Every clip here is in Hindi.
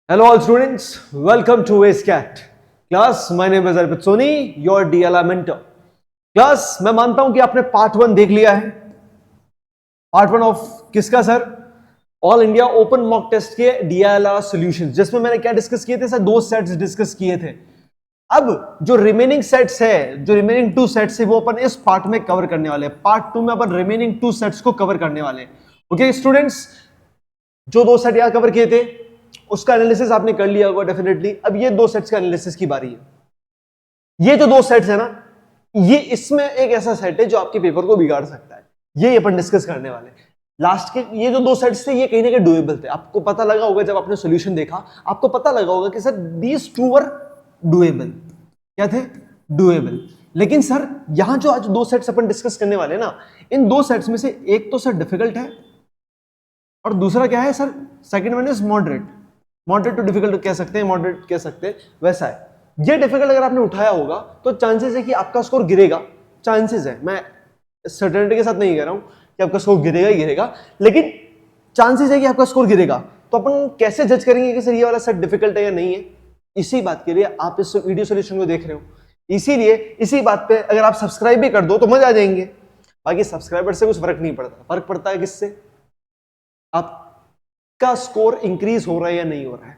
Hello all students, welcome to AceCat. Class, my name is Arpit Sir, your DLR mentor. Class, मैं मानता हूं कि आपने पार्ट 1 देख लिया है. पार्ट 1 ऑफ किसका sir? All India open mock test के DLR सॉल्यूशंस, जिसमें मैंने क्या डिस्कस किए थे सर? 2 सेट्स डिस्कस किए थे. अब जो रिमेनिंग सेट्स है, जो रिमेनिंग 2 सेट्स है, वो अपन इस पार्ट में कवर करने वाले हैं. पार्ट 2 में अपन रिमेनिंग 2 सेट्स को कवर करने वाले हैं. ओके स्टूडेंट्स, जो 2 सेट यहां कवर किए थे उसका एनालिसिस आपने कर लिया होगा डेफिनेटली. अब ये 2 सेट्स का एनालिसिस की बारी है. ये जो 2 सेट्स है ना, ये इसमें एक ऐसा सेट है जो आपके पेपर को बिगाड़ सकता है. ये अपन डिस्कस करने वाले हैं. लास्ट के ये जो 2 सेट्स थे, ये कहीं ना कहीं डुएबल थे. आपको पता लगा होगा जब आपने सॉल्यूशन देखा, आपको पता लगा होगा कि sir these two were doable. क्या थे? डुएबल. लेकिन सर यहां जो आज 2 सेट्स अपन डिस्कस करने वाले हैं ना, इन 2 सेट्स में से एक तो सर डिफिकल्ट है और दूसरा क्या है sir? Second one is moderate. Moderate to difficult कह सकते हैं, मॉडरेट कह सकते हैं, वैसा है. ये डिफिकल्ट अगर आपने उठाया होगा तो चांसेस है कि आपका स्कोर गिरेगा. चांसेस है, मैं सर्टेनिटी के साथ नहीं कह रहा हूं कि आपका स्कोर गिरेगा ही गिरेगा, लेकिन चांसेस है कि आपका स्कोर गिरेगा. तो अपन कैसे जज करेंगे कि सर ये वाला सेट डिफिकल्ट है या नहीं है? इसी बात के लिए आप इस वीडियो सॉल्यूशन को देख रहे हो. इसीलिए इसी बात पे अगर आप सब्सक्राइब भी कर दो तो मजा आ जाएंगे. बाकी सब्सक्राइबर से कुछ फर्क नहीं पड़ता. फर्क पड़ता है किससे? आपका स्कोर इंक्रीज हो रहा है या नहीं हो रहा है.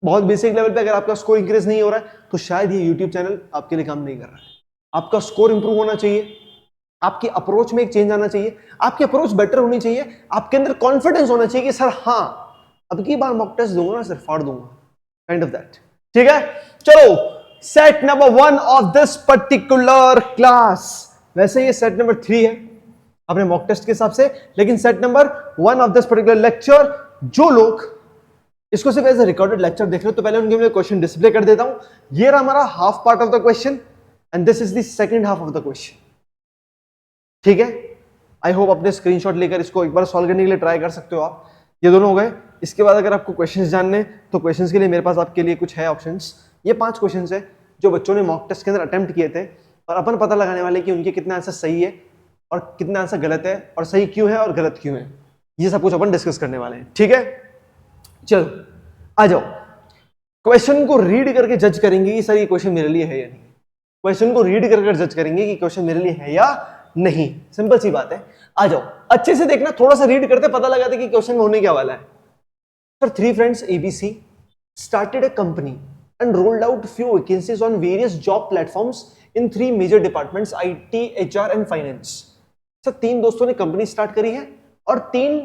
बहुत बेसिक लेवल पे अगर आपका स्कोर इंक्रीज नहीं हो रहा है तो शायद ये YouTube चैनल आपके लिए काम नहीं कर रहा है. आपका स्कोर इंप्रूव होना चाहिए, आपकी अप्रोच में एक चेंज आना चाहिए, आपकी अप्रोच बेटर होनी चाहिए, आपके अंदर कॉन्फिडेंस होना चाहिए कि सर हाँ, अब की बार मॉक टेस्ट दूंगा ना सर, फाड़ दूंगा, काइंड ऑफ दैट. ठीक है, चलो set number 1 of this particular class. वैसे ये सेट नंबर 3 है अपने मॉक टेस्ट के हिसाब से, लेकिन set number 1 of this particular lecture, जो लोग इसको सिर्फ एज ए रिकॉर्डेड लेक्चर देख रहे हो तो पहले उनके लिए क्वेश्चन डिस्प्ले कर देता हूं. ये रहा हमारा half part of the question and this is the second half of the question. ठीक है, आई होप अपने स्क्रीनशॉट लेकर इसको एक बार सॉल्व करने के लिए ट्राई कर सकते हो आप. ये दोनों हो गए. इसके बाद अगर आपको क्वेश्चंस जानने तो क्वेश्चंस के लिए मेरे पास आपके लिए कुछ है ऑप्शंस. ये 5 क्वेश्चंस है जो बच्चों ने मॉक टेस्ट के अंदर अटेम्प्ट किए थे और अपन पता लगाने वाले कि उनके कितना आंसर सही है और कितना आंसर गलत है और सही क्यों है और गलत क्यों है. ये सब कुछ अपन डिस्कस करने वाले हैं. ठीक है, चलो आ जाओ. क्वेश्चन को रीड करके जज करेंगे कि सर ये क्वेश्चन मेरे लिए है या नहीं. क्वेश्चन को रीड कर जज करेंगे कि क्वेश्चन मेरे लिए है या नहीं. सिंपल सी बात है. आ जाओ, अच्छे से देखना, थोड़ा सा रीड करते पता लगाते कि क्वेश्चन में होने क्या वाला है. Sir 3 friends ABC started a company and rolled out few vacancies on various job platforms in 3 major departments, IT, HR and finance. Sir 3 दोस्तों ने कंपनी स्टार्ट करी है और 3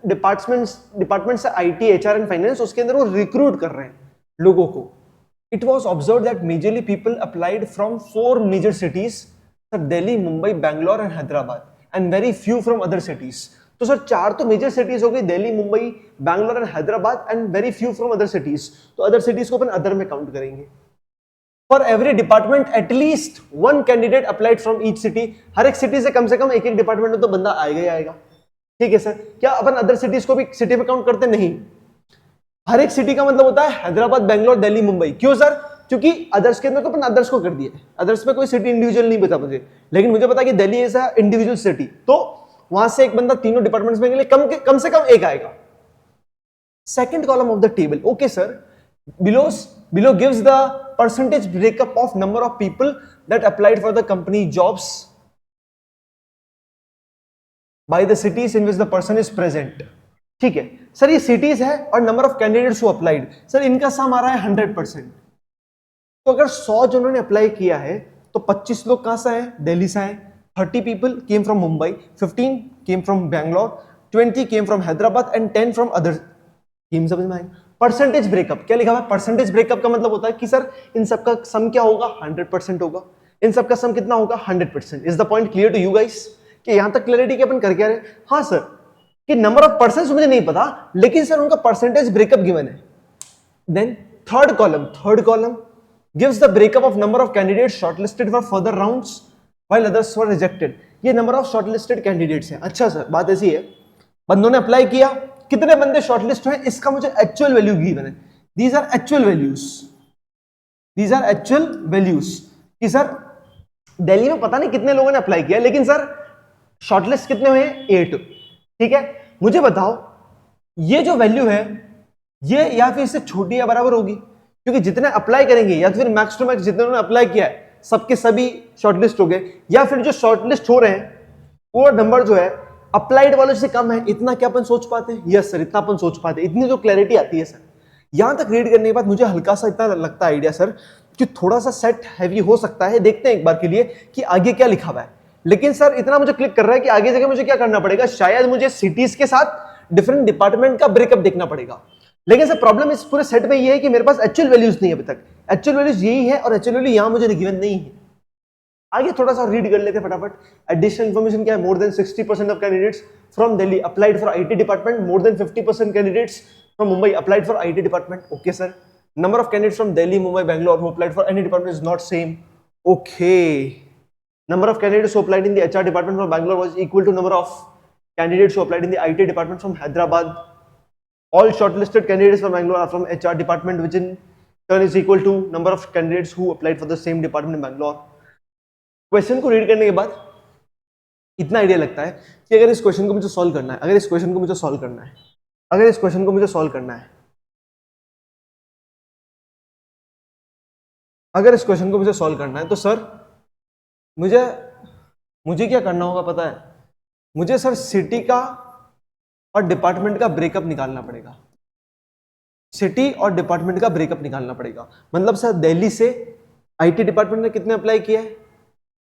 डिपार्टमेंट से IT, HR एंड फाइनेंस, उसके अंदर वो रिक्रूट कर रहे हैं लोगों को. It was observe that majorly people applied from 4 major cities, sir Delhi, Mumbai, Bangalore and Hyderabad, and very few from other cities. तो सर 4 तो मेजर सिटीज हो गई, Delhi, Mumbai, Bangalore and Hyderabad, and very few from other cities. तो अदर सिटीज को अपन अदर में काउंट करेंगे. For every department at least 1 candidate applied from each city. हर एक सिटी से कम एक डिपार्टमेंट में तो बंदा आएगा ही आएगा. ठीक है सर, क्या अपन अदर सिटीज को भी सिटी में काउंट करते? नहीं. हर एक सिटी का मतलब होता है हैदराबाद, बैंगलोर, दिल्ली, मुंबई. क्यों सर? क्योंकि अदर्स के अंदर तो अपन अदर्स को कर दिया है. अदर्स में कोई सिटी इंडिविजुअल नहीं पता मुझे, लेकिन मुझे पता कि दिल्ली ऐसा इंडिविजुअल सिटी, तो वहां से एक बंदा तीनों डिपार्टमेंट्स में के लिए कम से कम एक आएगा. Second column of the table. Okay sir, below gives the percentage breakup of number of people that applied for the company jobs by the cities in which the person is present. ठीक है सर, ये सिटीज है और number of candidates who applied. Sir इनका सम आ रहा है 100%. तो अगर 100 जनों ने अप्लाई किया है तो 25 लोग कहां से आए? दिल्ली से आए. 30 people came from Mumbai, 15 came from Bangalore, 20 came from Hyderabad and 10 from other. Team समझ में आएगा. परसेंटेज ब्रेकअप क्या लिखा हुआ है? परसेंटेज ब्रेकअप का मतलब होता है कि सर इन सबका सम क्या होगा? 100% होगा. इन सबका सम कितना होगा? 100%. Is the point clear to you guys? कि यहां तक क्लियरिटी के अपन कर क्या रहे? हाँ सर, कि नंबर ऑफ पर्सन्स मुझे नहीं पता, लेकिन सर उनका परसेंटेज ब्रेकअप गिवन है. Then third column gives the breakup of number of candidates shortlisted for further rounds while others were rejected. ये नंबर ऑफ शॉर्टलिस्टेड कैंडिडेट्स हैं. अच्छा सर, बात ऐसी है, बंदों ने अप्लाई किया, कितने बंदे शॉर्टलिस्ट हुए, इसका मुझे एक्चुअल वैल्यू गिवन है. दीज आर एक्चुअल वैल्यूज कि सर दिल्ली में पता नहीं कितने लोगों ने अप्लाई किया, लेकिन सर शॉर्टलिस्ट कितने हुए? 8. ठीक है, मुझे बताओ ये जो वैल्यू है ये या फिर इससे छोटी या बराबर होगी, क्योंकि जितने अप्लाई करेंगे या फिर मैक्स टू मैक्स जितने उन्होंने अप्लाई किया है सबके सभी शॉर्टलिस्ट हो गए, या फिर जो शॉर्टलिस्ट हो रहे हैं वो नंबर जो है अप्लाइड वालों से कम है। इतना क्या अपन सोच पाते हैं? यस सर, इतना अपन सोच पाते हैं। इतनी जो क्लैरिटी आती है सर, यहां तक रीड करने के बाद मुझे हल्का सा इतना लगता है आइडिया सर कि थोड़ा सा सेट हैवी हो सकता है। देखते हैं एक बार के लिए कि आगे क्या लिखा हुआ है। लेकिन सर इतना मुझे क्लिक कर रहा है कि आगे जगह मुझे क्या करना पड़ेगा, शायद मुझे सिटीज के साथ डिफरेंट डिपार्टमेंट का ब्रेकअप देखना पड़ेगा। लेकिन सर प्रॉब्लम इस पूरे सेट में ये है कि मेरे पास एक्चुअल वैल्यूज नहीं है अभी तक। एक्चुअल वैल्यूज यही है और एक्चुअल वैल्यू यहां मुझे गिवन नहीं है। आगे थोड़ा सा रीड कर लेते हैं फटाफट। एडिशनल इन्फॉर्मेशन क्या है? More than 60% of candidates from Delhi applied for IT department, more than 50% candidates from Mumbai applied for IT department. Okay sir. Number of candidates from Delhi, Mumbai, Bangalore who applied for any department is not same. Okay. Number of candidates who applied in the HR department from Bangalore was equal to number of candidates who applied in the IT department from Hyderabad. All shortlisted candidates from Bangalore are from HR department, which in turn is equal to number of candidates who applied for the same department in Bangalore. Question को रीड करने के बाद इतना आइडिया लगता है कि अगर इस क्वेश्चन को मुझे सॉल्व करना है, अगर इस क्वेश्चन को मुझे सॉल्व करना है, अगर इस क्वेश्चन को मुझे सॉल्व करना है, अगर इस क्वेश्चन को मुझे सॉल्व करना है तो सर मुझे मुझे क्या करना होगा पता है? मुझे सर सिटी का और डिपार्टमेंट का ब्रेकअप निकालना पड़ेगा। सिटी और डिपार्टमेंट का ब्रेकअप निकालना पड़ेगा। मतलब सर दिल्ली से आईटी डिपार्टमेंट ने कितने अप्लाई किया है,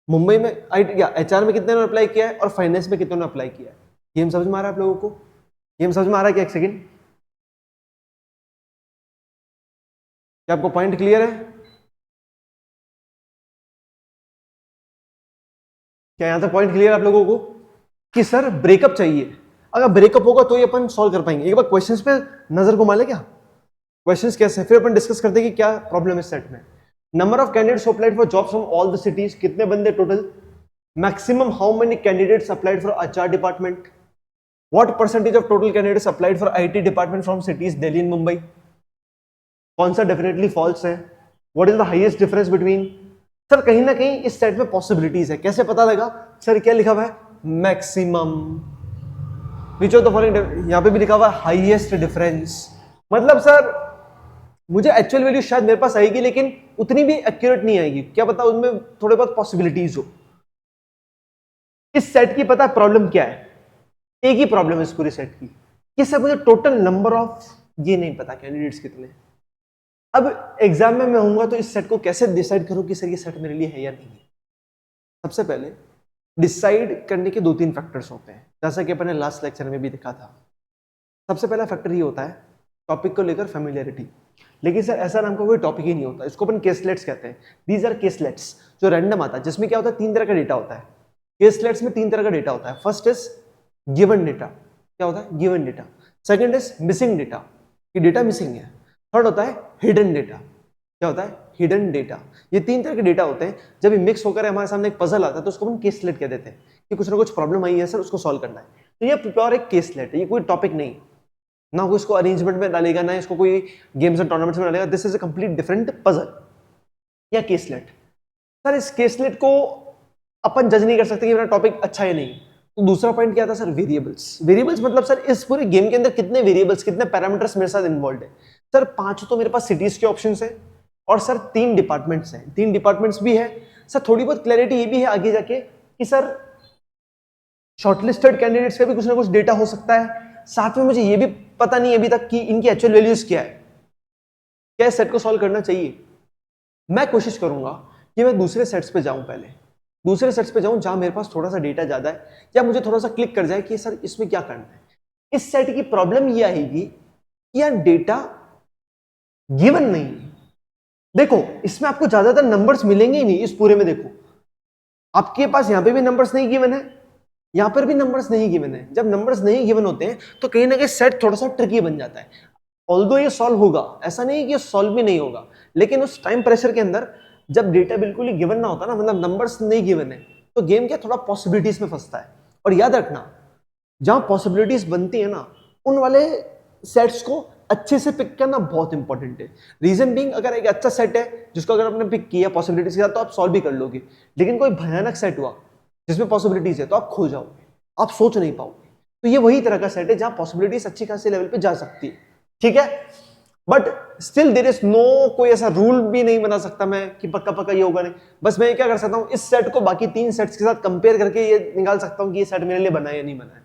मुंबई में आईटी या एचआर में कितने ने अप्लाई किया है, और फाइनेंस में कितने ने अप्लाई किया है। ये समझ में आ रहा है आप लोगों को? ये समझ में आ रहा है क्या? एक सेकंड, क्या आपको पॉइंट क्लियर है? क्या यहां तक पॉइंट क्लियर है आप लोगों को कि सर ब्रेकअप चाहिए? अगर ब्रेकअप होगा तो ये अपन सॉल्व कर पाएंगे। एक बार क्वेश्चंस पे नजर घुमा ले क्या, क्वेश्चंस कैसे है, फिर अपन डिस्कस करते हैं कि क्या प्रॉब्लम है सेट में। Number of candidates applied for jobs from all the cities, कितने बंदे total? Maximum how many candidates applied for HR department? What percentage of total candidates applied for IT department from cities Delhi and Mumbai? कौन सा डेफिनेटली फॉल्स है? What is the highest difference between? Sir कहीं ना कहीं इस सेट में पॉसिबिलिटीज है। कैसे पता लगा? सर क्या लिखा हुआ है? Maximum. Which of the following, यहां पे भी लिखा हुआ है हाईएस्ट डिफरेंस। मतलब सर मुझे एक्चुअल वैल्यू शायद मेरे पास आएगी लेकिन उतनी भी एक्यूरेट नहीं आएगी। क्या पता उनमें थोड़े बहुत पॉसिबिलिटीज हो। इस सेट की पता प्रॉब्लम क्या है? एक ही प्रॉब्लम है इस पूरे सेट की कि सर मुझे टोटल नंबर ऑफ ये नहीं पता कैंडिडेट्स कितने। अब एग्जाम में मैं होऊंगा तो इस सेट को कैसे डिसाइड करूं कि सर ये सेट मेरे लिए है या नहीं है? सबसे पहले डिसाइड करने के 2-3 फैक्टर्स होते हैं, जैसा कि अपन ने लास्ट लेक्चर में भी देखा था। सबसे पहला फैक्टर ये होता है टॉपिक को लेकर फेमिलियरिटी। लेकिन सर ऐसा नाम का कोई टॉपिक ही नहीं होता, इसको अपन केसलेट्स कहते हैं। दीज आर केसलेट्स जो रैंडम आता है, जिसमें क्या होता है 3 तरह का डेटा होता है। केसलेट्स में 3 तरह का डेटा होता है। फर्स्ट इज गिवन डेटा, क्या होता है? Given data. Second is missing data, कि डेटा मिसिंग है। थर्ड होता है हिडन डेटा, क्या होता है? Hidden data. ये 3 तरह के डेटा होते हैं। जब ये मिक्स होकर हमारे सामने एक पजल आता है तो उसको हम केसलेट कह देते हैं कि कुछ ना कुछ प्रॉब्लम आई है सर, उसको सॉल्व करना है। तो ये प्योर एक केसलेट है, ये कोई टॉपिक नहीं, ना कोई इसको अरेंजमेंट में डालेगा, ना इसको कोई गेम्स एंड टूर्नामेंट्स में डालेगा। This is a complete different puzzle या केसलेट। सर इस केसलेट को अपन जज नहीं कर सकते कि मेरा टॉपिक अच्छा है नहीं। तो दूसरा पॉइंट क्या था सर? वेरिएबल्स। वेरिएबल्स मतलब सर इस पूरे गेम के अंदर कितने वेरिएबल्स, कितने पैरामीटर्स मेरे साथ इन्वॉल्व है। सर 5 तो मेरे पास सिटीज के ऑप्शंस है और सर 3 डिपार्टमेंट्स हैं। 3 डिपार्टमेंट्स भी है सर। थोड़ी बहुत क्लैरिटी ये भी है आगे जाके कि सर शॉर्टलिस्टेड कैंडिडेट्स का भी कुछ ना कुछ डेटा हो सकता है। साथ में मुझे ये भी पता नहीं अभी तक कि इनकी एक्चुअल वैल्यूज क्या है। क्या इस सेट को सॉल्व करना चाहिए? मैं कोशिश करूंगा कि मैं दूसरे सेट्स पे जाऊं, पहले दूसरे सेट्स पे जाऊं जहां मेरे पास थोड़ा सा डेटा ज्यादा है या मुझे थोड़ा सा क्लिक कर जाए कि सर इसमें क्या करना है। इस सेट की प्रॉब्लम ये आएगी कि यार डेटा गिवन नहीं है। देखो इसमें आपको ज्यादातर नंबर्स मिलेंगे ही नहीं इस पूरे में। देखो आपके पास यहां पे भी नंबर्स नहीं गिवन है, यहां पर भी नंबर्स नहीं गिवन है। जब नंबर्स नहीं गिवन होते हैं तो कहीं ना कहीं सेट थोड़ा सा ट्रिकी बन जाता है। ऑल्दो ये सॉल्व होगा, ऐसा नहीं कि ये सॉल्व भी नहीं होगा, लेकिन उस टाइम प्रेशर के अंदर जब डेटा बिल्कुल ही गिवन ना होता ना, मतलब नंबर्स नहीं गिवन है, तो गेम क्या थोड़ा पॉसिबिलिटीज में फंसता है। और याद रखना जहां पॉसिबिलिटीज बनती है ना, उन वाले सेट्स को अच्छे से पिक करना बहुत इंपॉर्टेंट है। रीजन बीइंग, अगर एक अच्छा सेट है जिसको अगर आपने पिक किया पॉसिबिलिटीज के साथ तो आप सॉल्व भी कर लोगे, लेकिन कोई भयानक सेट हुआ जिसमें पॉसिबिलिटीज है तो आप खो जाओगे, आप सोच नहीं पाओगे। तो ये वही तरह का सेट है जहां पॉसिबिलिटीज अच्छी खासी लेवल पे जा सकती है। ठीक है, but still there is no, कोई ऐसा रूल भी नहीं बना सकता मैं कि पक्का पक्का ये होगा नहीं। बस मैं क्या कर सकता हूं, इस सेट को बाकी 3 सेट्स के साथ कंपेयर करके ये निकाल सकता हूं कि ये सेट मेरे लिए बना है या नहीं बना है।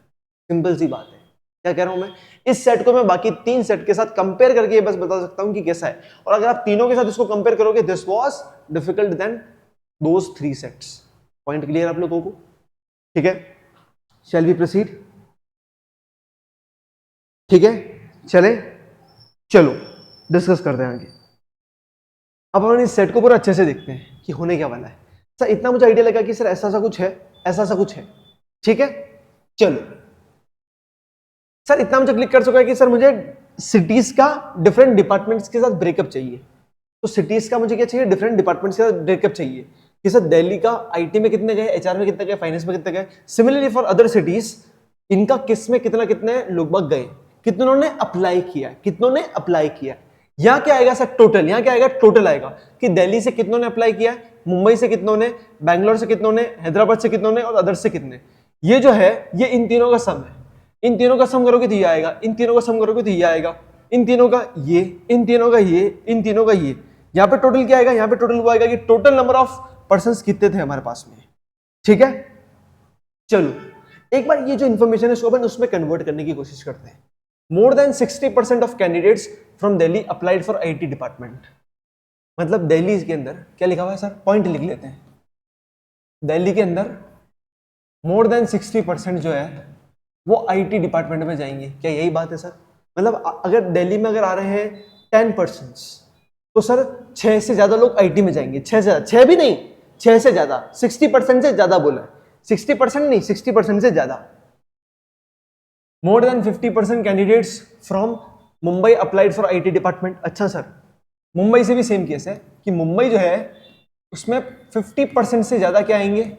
सिंपल सी बात है। क्या कह रहा हूं मैं, इस सेट को मैं बाकी 3 सेट के साथ कंपेयर करके ये बस बता सकता हूं कि कैसा है। और अगर आप तीनों के साथ इसको कंपेयर करोगे, this was difficult than those 3 sets. Point clear आप लोगों को? ठीक है, शैल वी प्रोसीड? ठीक है, चले, चलो डिस्कस करते हैं आगे। अब हम इस सेट को पूरा अच्छे से देखते हैं कि होने क्या वाला है। सर इतना मुझे आइडिया लगा कि सर ऐसा सा कुछ है, ऐसा सा कुछ है। ठीक है, चलो सर इतना मुझे क्लिक कर चुका है कि सर मुझे सिटीज का डिफरेंट डिपार्टमेंट्स के साथ ब्रेकअप चाहिए। तो सिटीज का मुझे क्या चाहिए, डिफरेंट डिपार्टमेंट्स के साथ ब्रेकअप चाहिए कि सर दिल्ली का आईटी में कितने गए, एचआर में कितने गए, फाइनेंस में कितने गए। सिमिलरली फॉर अदर सिटीज, इनका किस में कितना कितने लोग बाग गए, कितनों ने अप्लाई किया, कितनों ने अप्लाई किया। यहां क्या आएगा सर, टोटल। यहां क्या आएगा, टोटल आएगा कि दिल्ली से कितनों ने अप्लाई किया, मुंबई से कितनों ने, बैंगलोर से कितनों ने, हैदराबाद से कितनों ने और अदर से कितने। ये जो है ये इन तीनों का सम है। इन तीनों का सम करोगे तो ये आएगा, इन तीनों का सम करोगे तो ये आएगा, इन तीनों का ये, इन तीनों का ये, इन तीनों का ये। यहां पे टोटल क्या आएगा, यहां पे टोटल वो आएगा कि टोटल नंबर ऑफ पर्संस कितने थे हमारे पास में। ठीक है, चलो एक बार ये जो इंफॉर्मेशन है इसको अपन उसमें कन्वर्ट करने की कोशिश करते हैं। मोर than 60% of candidates from Delhi applied for IT department. मतलब दिल्ली के अंदर क्या लिखा हुआ है सर, पॉइंट लिख लेते हैं। दिल्ली के अंदर मोर देन 60% जो है वो आईटी डिपार्टमेंट में जाएंगे। क्या यही बात है सर? मतलब अगर दिल्ली में अगर आ रहे हैं 10%, तो सर 6 से ज्यादा लोग आईटी में जाएंगे। 6 से ज्यादा, 6 भी नहीं, 6 से ज्यादा, 60% से ज्यादा बोला है। 60% नहीं, 60% से ज्यादा। मोर than 50% candidates from Mumbai applied for IT department. अच्छा सर, मुंबई से भी सेम केस है कि मुंबई जो है उसमें 50% से ज्यादा क्या आएंगे,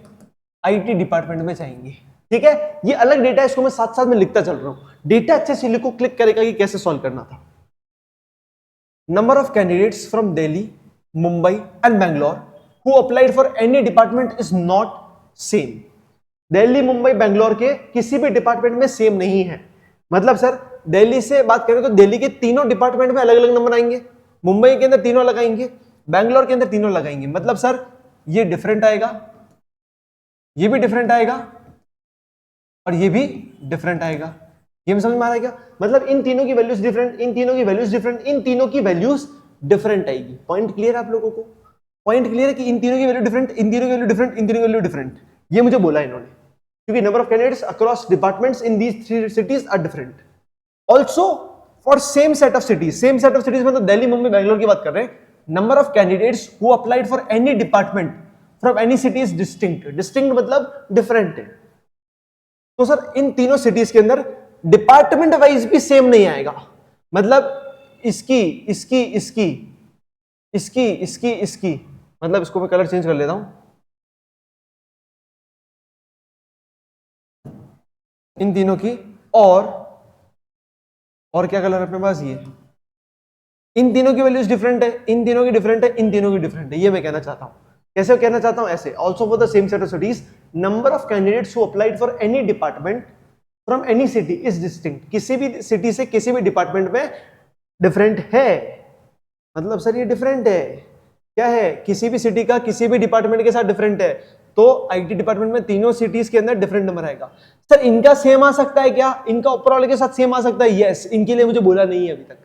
आईटी डिपार्टमेंट में जाएंगे। ठीक है, ये अलग डेटा है, इसको मैं साथ साथ में लिखता चल रहा हूं। डेटा अच्छे से लिखो, क्लिक करेगा कि कैसे सॉल्व करना था। Number of candidates from Delhi, Mumbai and Bangalore who applied for any department is not same. Delhi, Mumbai, Bangalore के किसी भी डिपार्टमेंट में सेम नहीं है। मतलब सर दिल्ली से बात करें तो दिल्ली के तीनों डिपार्टमेंट में अलग अलग नंबर आएंगे, मुंबई के अंदर तीनों लगाएंगे, बैंगलोर के अंदर तीनों लगाएंगे। मतलब सर ये डिफरेंट आएगा, ये भी डिफरेंट आएगा और ये भी डिफरेंट आएगा। ये में समझ में आ रहा है क्या? मतलब इन तीनों की वैल्यूज डिफरेंट, इन तीनों की वैल्यूज डिफरेंट, इन तीनों की वैल्यूज डिफरेंट आएगी। पॉइंट क्लियर है आप लोगों को? पॉइंट क्लियर है कि इन तीनों की वैल्यू डिफरेंट, इन तीनों की वैल्यू डिफरेंट, इन तीनों की वैल्यू डिफरेंट। ये मुझे बोला इन्होंने, क्योंकि number of candidates across departments in these 3 cities are different. Also for same set of cities, same set of cities मतलब दिल्ली, मुंबई, बैंगलोर की बात कर रहे हैं। Number of candidates who applied for any department from any city is distinct. Distinct मतलब डिफरेंट है। तो सर इन तीनों सिटीज के अंदर डिपार्टमेंट वाइज भी सेम नहीं आएगा। मतलब इसकी इसकी इसकी इसकी इसकी इसकी, मतलब इसको मैं कलर चेंज कर लेता हूं, इन तीनों की और क्या कलर है अपने पास, ये। इन तीनों की वैल्यूज डिफरेंट है, इन तीनों की डिफरेंट है, इन तीनों की डिफरेंट है। ये मैं कहना चाहता हूं। कैसे कहना चाहता हूं? ऐसे, also for the same set of cities number of candidates who applied for any department from any city is distinct. किसी भी सिटी से किसी भी डिपार्टमेंट में डिफरेंट है। मतलब सर ये डिफरेंट है, क्या है, किसी भी सिटी का किसी भी डिपार्टमेंट के साथ डिफरेंट है। तो आईटी डिपार्टमेंट में तीनों सिटीज के अंदर डिफरेंट नंबर आएगा। सर इनका सेम आ सकता है क्या? इनका ऊपर वाले के साथ सेम आ सकता है? यस। इनके लिए मुझे बोला नहीं है अभी तक,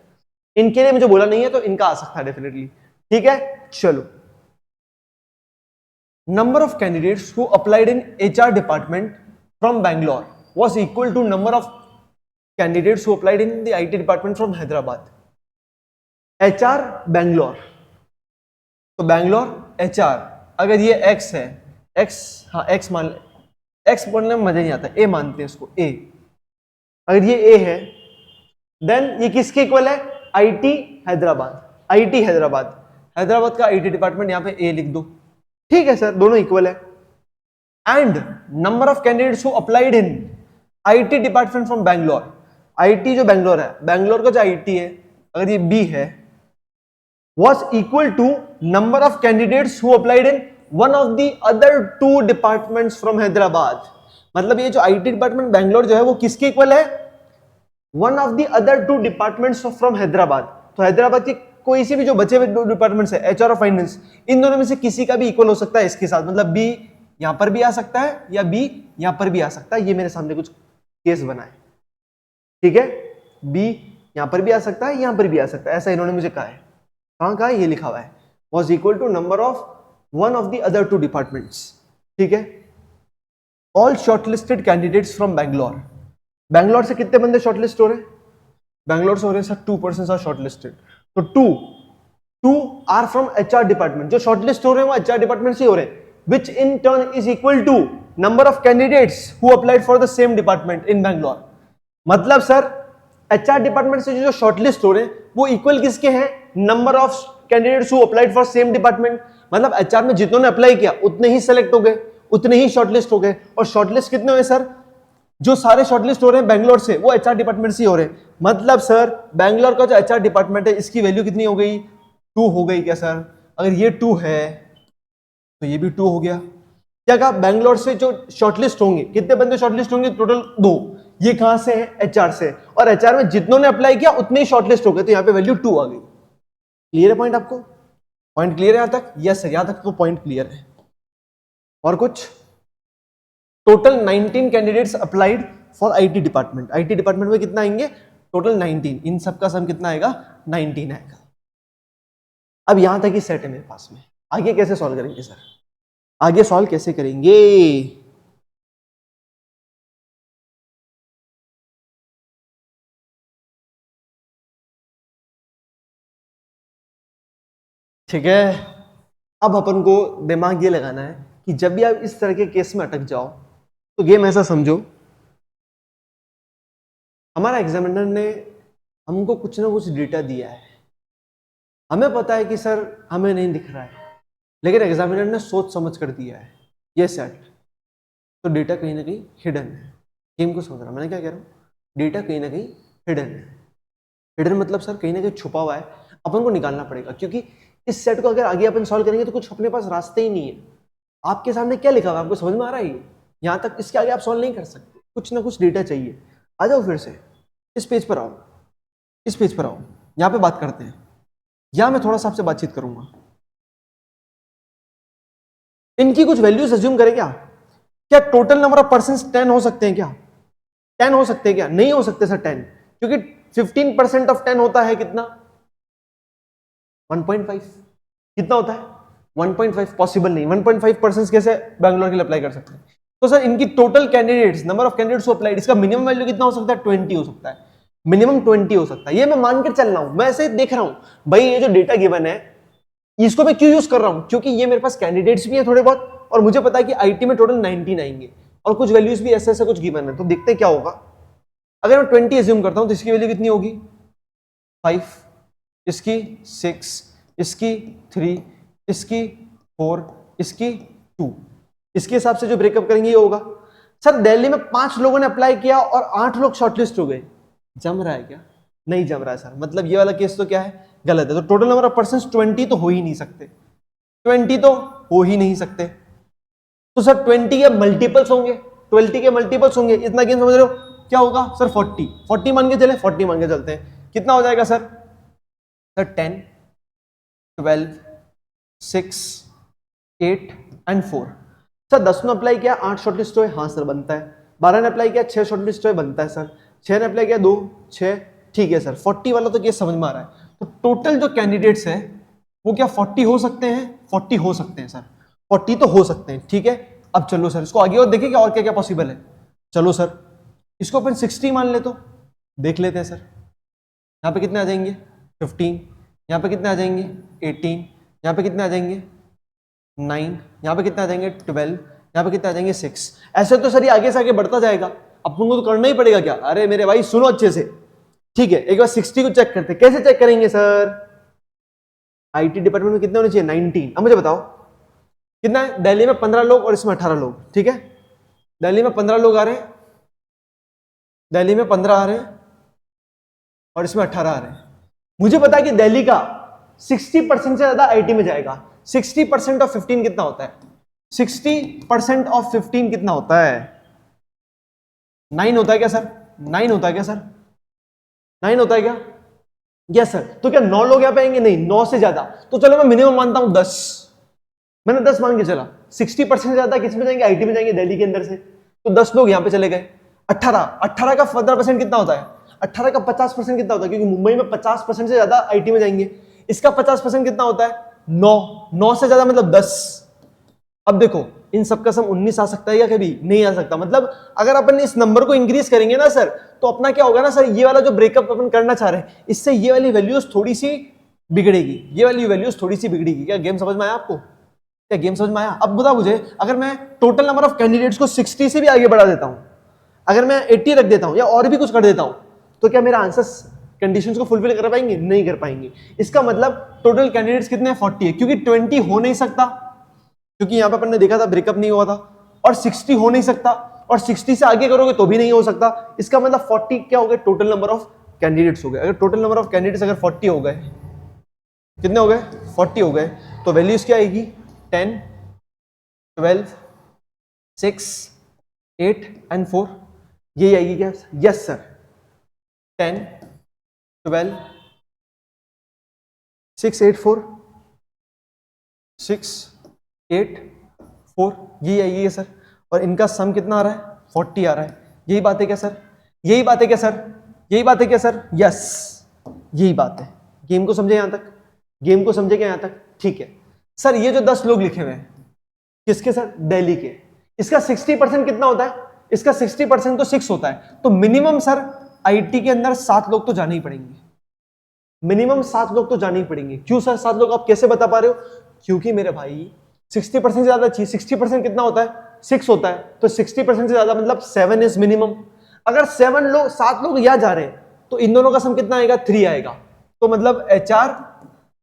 इनके लिए मुझे बोला नहीं है, तो इनका आ सकता है डेफिनेटली। ठीक है, चलो। Number of candidates who applied in HR department from Bangalore was equal to number of candidates who applied in the IT department from Hyderabad. HR Bangalore, तो बैंगलोर HR, अगर ये X है, X, हाँ X मान ले, X बोलने में मजा नहीं आता, A मानते हैं इसको, A। अगर ये A है, देन ये किसके इक्वल है? IT हैदराबाद। IT हैदराबाद, हैदराबाद का IT डिपार्टमेंट यहाँ पे A लिख दो। ठीक है सर, दोनों इक्वल है। And number of candidates who applied in IT department from Bangalore, IT जो बैंगलोर है, बैंगलोर का जो आईटी है, अगर ये बी है, was equal to number of candidates who applied in one of the other 2 departments from Hyderabad। मतलब ये जो आईटी डिपार्टमेंट बैंगलोर जो है वो किसके इक्वल है? one of the other 2 departments from Hyderabad। तो हैदराबाद के कोई सी भी जो बचे हुए डिपार्टमेंट्स है, एचआर और फाइनेंस, इन दोनों में से किसी का भी इक्वल हो सकता है इसके साथ, मतलब बी यहां पर भी आ सकता है या बी यहां पर भी आ सकता है। ये मेरे सामने कुछ केस बना है, ठीक है, बी यहां पर भी आ सकता है, यहां पर भी आ सकता है, ऐसा इन्होंने मुझे कहा है। कहां कहा है? ये लिखा हुआ है, was equal to number of one of the other two departments, ठीक है। All shortlisted candidates from Bangalore, Bangalore से कितने बंदे शॉर्टलिस्ट हो रहे हैं? बैंगलोर से हो रहे हैं सर 2% आर शॉर्टलिस्टेड, तो two are from HR department, जो शॉर्टलिस्ट हो रहे हैं वो एचआर डिपार्टमेंट से हो रहे हैं, which in turn is equal to number of candidates who applied for the same department in Bangalore। मतलब सर एचआर डिपार्टमेंट से जो शॉर्टलिस्ट हो रहे हैं वो इक्वल किसके हैं? Number of candidates who applied for same department. मतलब एचआर में जितनों ने अप्लाई किया उतने ही सेलेक्ट हो गए, उतने ही शॉर्टलिस्ट हो गए। और शॉर्टलिस्ट कितने हुए सर? जो सारे शॉर्टलिस्ट हो रहे हैं बैंगलोर से वो एचआर डिपार्टमेंट से हो रहे हैं। मतलब सर बैंगलोर का जो एचआर डिपार्टमेंट है इसकी वैल्यू कितनी हो गई? 2 हो गई क्या सर? अगर ये 2 है तो ये भी 2 हो गया। क्या कहा? बैंगलोर से जो शॉर्टलिस्ट होंगे, कितने बंदे शॉर्टलिस्ट होंगे? टोटल 2। ये कहां से है? एचआर से। और एचआर में जितनों ने अप्लाई किया उतने ही शॉर्टलिस्ट हो गए, तो यहां पे वैल्यू 2 आ गई। क्लियर है पॉइंट आपको? पॉइंट क्लियर है यहां तक? यस सर, यहां तक तो पॉइंट क्लियर है। और कुछ? Total 19 candidates applied for IT department. IT department में कितना आएंगे? टोटल 19। इन सबका सम कितना आएगा? 19 आएगा। अब यहां तक ही सेट है मेरे पास में। आगे कैसे सॉल्व करेंगे सर? आगे सॉल्व कैसे करेंगे? ठीक है, अब अपन को दिमाग ये लगाना है कि जब भी आप इस तरह के केस में अटक जाओ तो गेम ऐसा समझो, हमारा एग्जामिनर ने हमको कुछ ना कुछ डेटा दिया है, हमें पता है कि सर हमें नहीं दिख रहा है, लेकिन एग्जामिनर ने सोच समझ कर दिया है ये सेट, तो डेटा कहीं ना कहीं हिडन है। गेम को समझ रहा, मैंने क्या कह रहा हूँ? डेटा कहीं ना कहीं हिडन है। हिडन मतलब सर कहीं ना कहीं छुपा हुआ है, अपन को निकालना पड़ेगा, क्योंकि इस सेट को अगर आगे अपन सॉल्व करेंगे तो कुछ अपने पास रास्ते ही नहीं है। आपके सामने क्या लिखा हुआ है आपको समझ में आ रहा है? यहाँ तक इसके आगे आप सॉल्व नहीं कर सकते, कुछ ना कुछ डेटा चाहिए। आ जाओ फिर से इस पेज पर आओ, इस पेज पर आओ, यहाँ पे बात करते हैं। यहाँ मैं थोड़ा सा आपसे बातचीत करूंगा। इनकी कुछ वैल्यूज अज्यूम करें क्या? क्या टोटल नंबर ऑफ पर्सन 10 हो सकते हैं क्या? 10 हो सकते हैं क्या? नहीं हो सकते सर 10, क्योंकि 15% ऑफ 10 होता है कितना? 1.5। कितना होता है? 1.5। पॉसिबल नहीं, 1.5% कैसे बैंगलोर के लिए अप्लाई कर सकते हैं? तो सर इनकी total candidates, number of candidates applied, इसका मिनिमम वैल्यू कितना हो सकता है? 20 हो सकता है, मिनिमम 20 हो सकता है। ये मैं मानकर चल रहा हूं, मैं ऐसे देख रहा हूं भाई ये जो डेटा गिवन है इसको मैं क्यों यूज कर रहा हूं? क्योंकि ये मेरे पास कैंडिडेट्स भी है थोड़े बहुत, और मुझे पता है कि आईटी में टोटल 19 आएंगे, और कुछ वैल्यूज भी ऐसे ऐसे कुछ गिवन है। तो देखते हैं क्या होगा। अगर मैं 20 एज्यूम करता हूं तो इसकी वैल्यू कितनी होगी? 5, इसकी 6, इसकी 3, इसकी 4, इसकी 2। इसके हिसाब से जो ब्रेकअप करेंगे ये होगा। सर दिल्ली में 5 लोगों ने अप्लाई किया और 8 लोग शॉर्टलिस्ट हो गए, जम रहा है क्या? नहीं जम रहा है सर, मतलब ये वाला केस तो क्या है? गलत है। तो टोटल नंबर ऑफ पर्सन 20 तो हो ही नहीं सकते, 20 तो हो ही नहीं सकते। तो सर 20 के मल्टीपल्स होंगे, 20 के मल्टीपल्स होंगे। इतना गेम समझ रहे हो? क्या होगा सर? 40 मान के चले, 40 मान के चलते हैं। कितना हो जाएगा सर? 10, 12, 6, 8 एंड 4। सर 10 ने अप्लाई किया, 8 शॉर्टलिस्ट हुए, हाँ सर बनता है। 12 ने अप्लाई किया, 6 शॉर्टलिस्ट हुए, बनता है सर। 6 ने अप्लाई किया, 2, 6, ठीक है सर। 40 वाला तो केस समझ में आ रहा है। तो टोटल जो कैंडिडेट्स है वो क्या 40 हो सकते हैं? 40 हो सकते हैं सर, 40 तो हो सकते हैं, ठीक है। अब चलो सर इसको आगे और देखें क्या और क्या क्या पॉसिबल है। चलो सर इसको अपन 60 मान ले तो देख लेते हैं सर। यहाँ पे कितने आ जाएंगे? 15। यहाँ पे कितने आ जाएंगे? 18। यहाँ पे कितने आ जाएंगे? 9। यहाँ पे कितने आ जाएंगे? 12। यहाँ पे कितने आ जाएंगे? 6। ऐसे तो सर ये आगे से आगे बढ़ता जाएगा, अपन को तो करना ही पड़ेगा क्या? अरे मेरे भाई सुनो अच्छे से, ठीक है। एक बार 60 को चेक करते हैं। कैसे चेक करेंगे सर? आईटी डिपार्टमेंट में कितने होने चाहिए? 19। अब मुझे बताओ कितना है? दिल्ली में 15 लोग और इसमें 18 लोग, ठीक है। दिल्ली में 15 लोग आ रहे हैं, दिल्ली में 15 आ रहे हैं और इसमें 18 आ रहे हैं। मुझे पता है कि दिल्ली का 60% से ज्यादा आईटी में जाएगा। 60% ऑफ 15 कितना होता है? 60% ऑफ 15 कितना होता है? 9 होता है क्या सर? 9 होता है क्या सर? 9 होता है क्या? Yes sir. तो क्या 9 लोग यहाँ पे आएंगे? नहीं, 9 से ज्यादा। तो चलो मैं मिनिमम मानता हूं 10, मैंने 10 मान के चला। 60% से ज्यादा किस में जाएंगे? आईटी में जाएंगे, दिल्ली के अंदर से। तो 10 लोग यहाँ पे चले गए। 18 का 15% कितना होता है? 18 का 50% कितना होता है? क्योंकि मुंबई में 50% से ज्यादा आईटी में जाएंगे। इसका 50% कितना होता है? 9 से ज्यादा मतलब 10। अब देखो इन सबका सम 19 आ सकता है या कभी नहीं आ सकता। मतलब अगर अपन इस नंबर को इंक्रीज करेंगे ना सर, तो अपना क्या होगा ना सर, ये वाला जो ब्रेकअप अपन करना चाह रहे हैं, इससे ये वाली वैल्यूज थोड़ी सी बिगड़ेगी, ये वाली वैल्यूज थोड़ी सी बिगड़ेगी। क्या गेम समझ में आया आपको? क्या गेम समझ में आया? अब बता मुझे, अगर मैं टोटल नंबर ऑफ कैंडिडेट्स को 60 से भी आगे बढ़ा देता हूं, अगर मैं 80 रख देता हूं या और भी कुछ कर देता हूं, तो क्या मेरा आंसर कंडीशंस को फुलफिल कर पाएंगे? नहीं कर पाएंगे। इसका मतलब टोटल कैंडिडेट्स कितने हैं? 40 है, क्योंकि 20 हो नहीं सकता, क्योंकि यहां पे अपन ने देखा था ब्रेकअप नहीं हुआ था, और 60 हो नहीं सकता, और 60 से आगे करोगे तो भी नहीं हो सकता। इसका मतलब 40 क्या हो गए? टोटल नंबर ऑफ कैंडिडेट्स हो गए। अगर टोटल नंबर ऑफ कैंडिडेट्स अगर 40 हो गए, कितने हो गए? 40 हो गए, तो वैल्यूज क्या आएगी? 10, 12, 6, 8 एंड 4, यही आएगी क्या? Yes sir. 10, 12, 6, 8, 4, 6, 8, 4, यही आएगी सर। और इनका सम कितना आ रहा है? 40 आ रहा है। यही बात है क्या सर? यही बात है क्या सर? यही बात है क्या सर? यस, यही बात है। गेम को समझे यहां तक? गेम को समझे क्या यहां तक? ठीक है सर। ये जो 10 लोग लिखे हुए हैं किसके सर? दिल्ली के। इसका 60% कितना होता है? इसका 60% तो 6 होता है। तो मिनिमम सर आईटी के अंदर 7 लोग तो जाने ही पड़ेंगे, मिनिमम 7 लोग तो जाने ही पड़ेंगे। क्यों सर 7 लोग? आप कैसे बता पा रहे हो? क्योंकि मेरे भाई 60% से ज्यादा चाहिए। 60% कितना होता है? 6 होता है। तो 60% से ज्यादा मतलब 7 इज मिनिमम। अगर 7 लोग यहां जा रहे हैं, तो इन दोनों का सम कितना आएगा? 3 आएगा। तो मतलब एचआर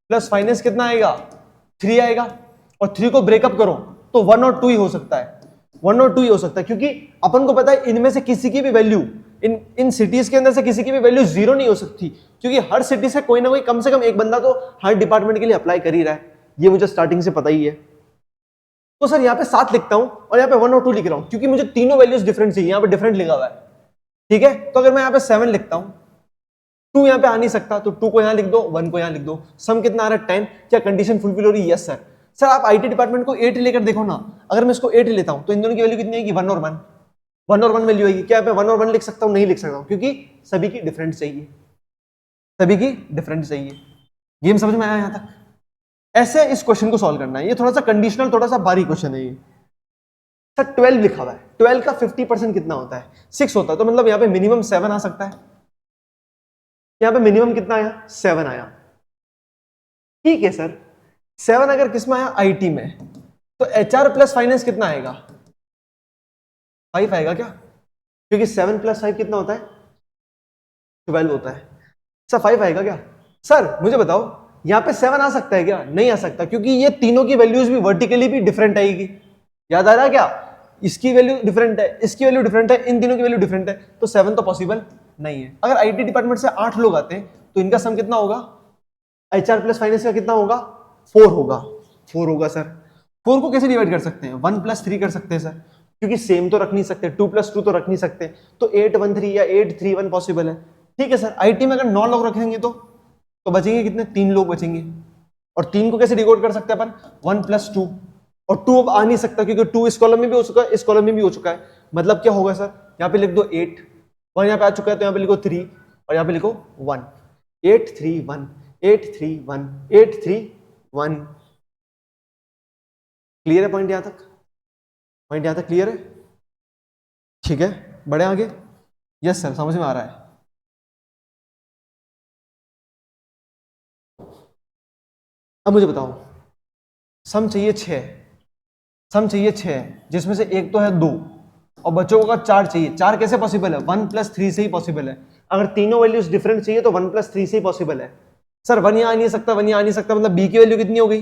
प्लस फाइनेंस कितना आएगा? 3 आएगा। और 3 को ब्रेकअप करो तो 1 और 2 ही हो सकता है, 1 और 2 ही हो सकता है, क्योंकि अपन को पता है इनमें से किसी की भी वैल्यू, इन सिटीज के अंदर से किसी की भी वैल्यू 0 नहीं हो सकती, क्योंकि हर सिटी से कोई ना कोई कम से कम एक बंदा तो हर डिपार्टमेंट के लिए अप्लाई कर ही रहा है। ये मुझे स्टार्टिंग से पता ही है। तो सर यहाँ पे 7 लिखता हूं और यहाँ पे 1 और 2 लिख रहा हूं, क्योंकि मुझे तीनों वैल्यूज डिफरेंट चाहिए। यहाँ पे डिफरेंट लिखा हुआ है, ठीक है। तो अगर मैं यहाँ पे 7 लिखता हूं, 2 यहाँ पे आ नहीं सकता, तो 2 को यहाँ लिख दो, 1 को यहाँ लिख दो। सम कितना आ रहा है? 10। क्या कंडीशन फुलफिल हो रही है? Yes sir. सर आप आईटी डिपार्टमेंट को 8 लेकर देखो ना, अगर मैं इसको 8 लेता हूं तो इन दोनों की वैल्यू कितनी आएगी? 1 और 1, 1 और 1 वैल्यू आएगी। क्या यहाँ पे 1 और 1 लिख सकता हूं? नहीं लिख सकता हूं, क्योंकि सभी की डिफरेंट चाहिए, सभी की डिफरेंट चाहिए। गेम समझ में आया यहां तक? ऐसे इस क्वेश्चन को सॉल्व करना है। ये थोड़ा सा कंडीशनल, थोड़ा सा भारी क्वेश्चन है ये। सर 12 लिखा हुआ है, 12 का 50% कितना होता है? 6 होता है। तो मतलब यहाँ पे मिनिमम 7 आ सकता है। यहाँ पे मिनिमम कितना आया? 7 आया। ठीक है सर। 7 अगर किसमें आया? आईटी में, तो एचआर प्लस फाइनेंस कितना आएगा? 5 आएगा क्या? क्योंकि 7 प्लस 5 कितना होता है? 12 होता है। सर 5 आएगा क्या? सर मुझे बताओ, यहाँ पे 7 आ सकता है क्या? नहीं आ सकता, क्योंकि ये तीनों की वैल्यूज भी वर्टिकली भी डिफरेंट आएगी। याद आ रहा है क्या? इसकी वैल्यू डिफरेंट है, इसकी वैल्यू डिफरेंट है, इन तीनों की वैल्यू डिफरेंट है, तो 7 तो पॉसिबल नहीं है। अगर आईटी डिपार्टमेंट से 8 लोग आते हैं तो इनका सम कितना होगा? एचआर प्लस फाइनेंस का कितना होगा? 4 होगा। 4 होगा सर। 4 को कैसे डिवाइड कर सकते हैं? 1 प्लस 3 कर सकते हैं सर, क्योंकि सेम तो रख नहीं सकते, 2 प्लस 2 तो रख नहीं सकते, तो 8 1 3 या 8 3 1 पॉसिबल है। ठीक है सर। आईटी में अगर 9 लोग रखेंगे तो बचेंगे कितने? 3 लोग बचेंगे। और 3 को कैसे डिकोड कर सकते हैं अपन? 1 प्लस 2, और 2 अब आ नहीं सकता, क्योंकि 2 इस कॉलम में भी हो चुका है, इस कॉलम में भी हो चुका है। मतलब क्या होगा सर? यहाँ पे लिख दो 8, 1 यहाँ पे आ चुका है, तो यहाँ पे लिखो 3 और यहाँ पे लिखो 1। 8 3 1, 8 3 1, 8 3 1। क्लियर है पॉइंट यहां तक? पॉइंट यहां तक क्लियर है? ठीक है, बढ़े आगे। यस सर, समझ में आ रहा है। अब मुझे बताओ, सम चाहिए 6, सम चाहिए 6, जिसमें से एक तो है 2 और बच्चों का 4 चाहिए। 4 कैसे पॉसिबल है? 1 प्लस 3 से ही पॉसिबल है। अगर तीनों वैल्यूज डिफरेंट चाहिए तो 1 प्लस 3 से ही पॉसिबल है। सर 1 यहाँ आ नहीं सकता, 1 यहाँ आ नहीं सकता, मतलब बी की वैल्यू कितनी हो गई?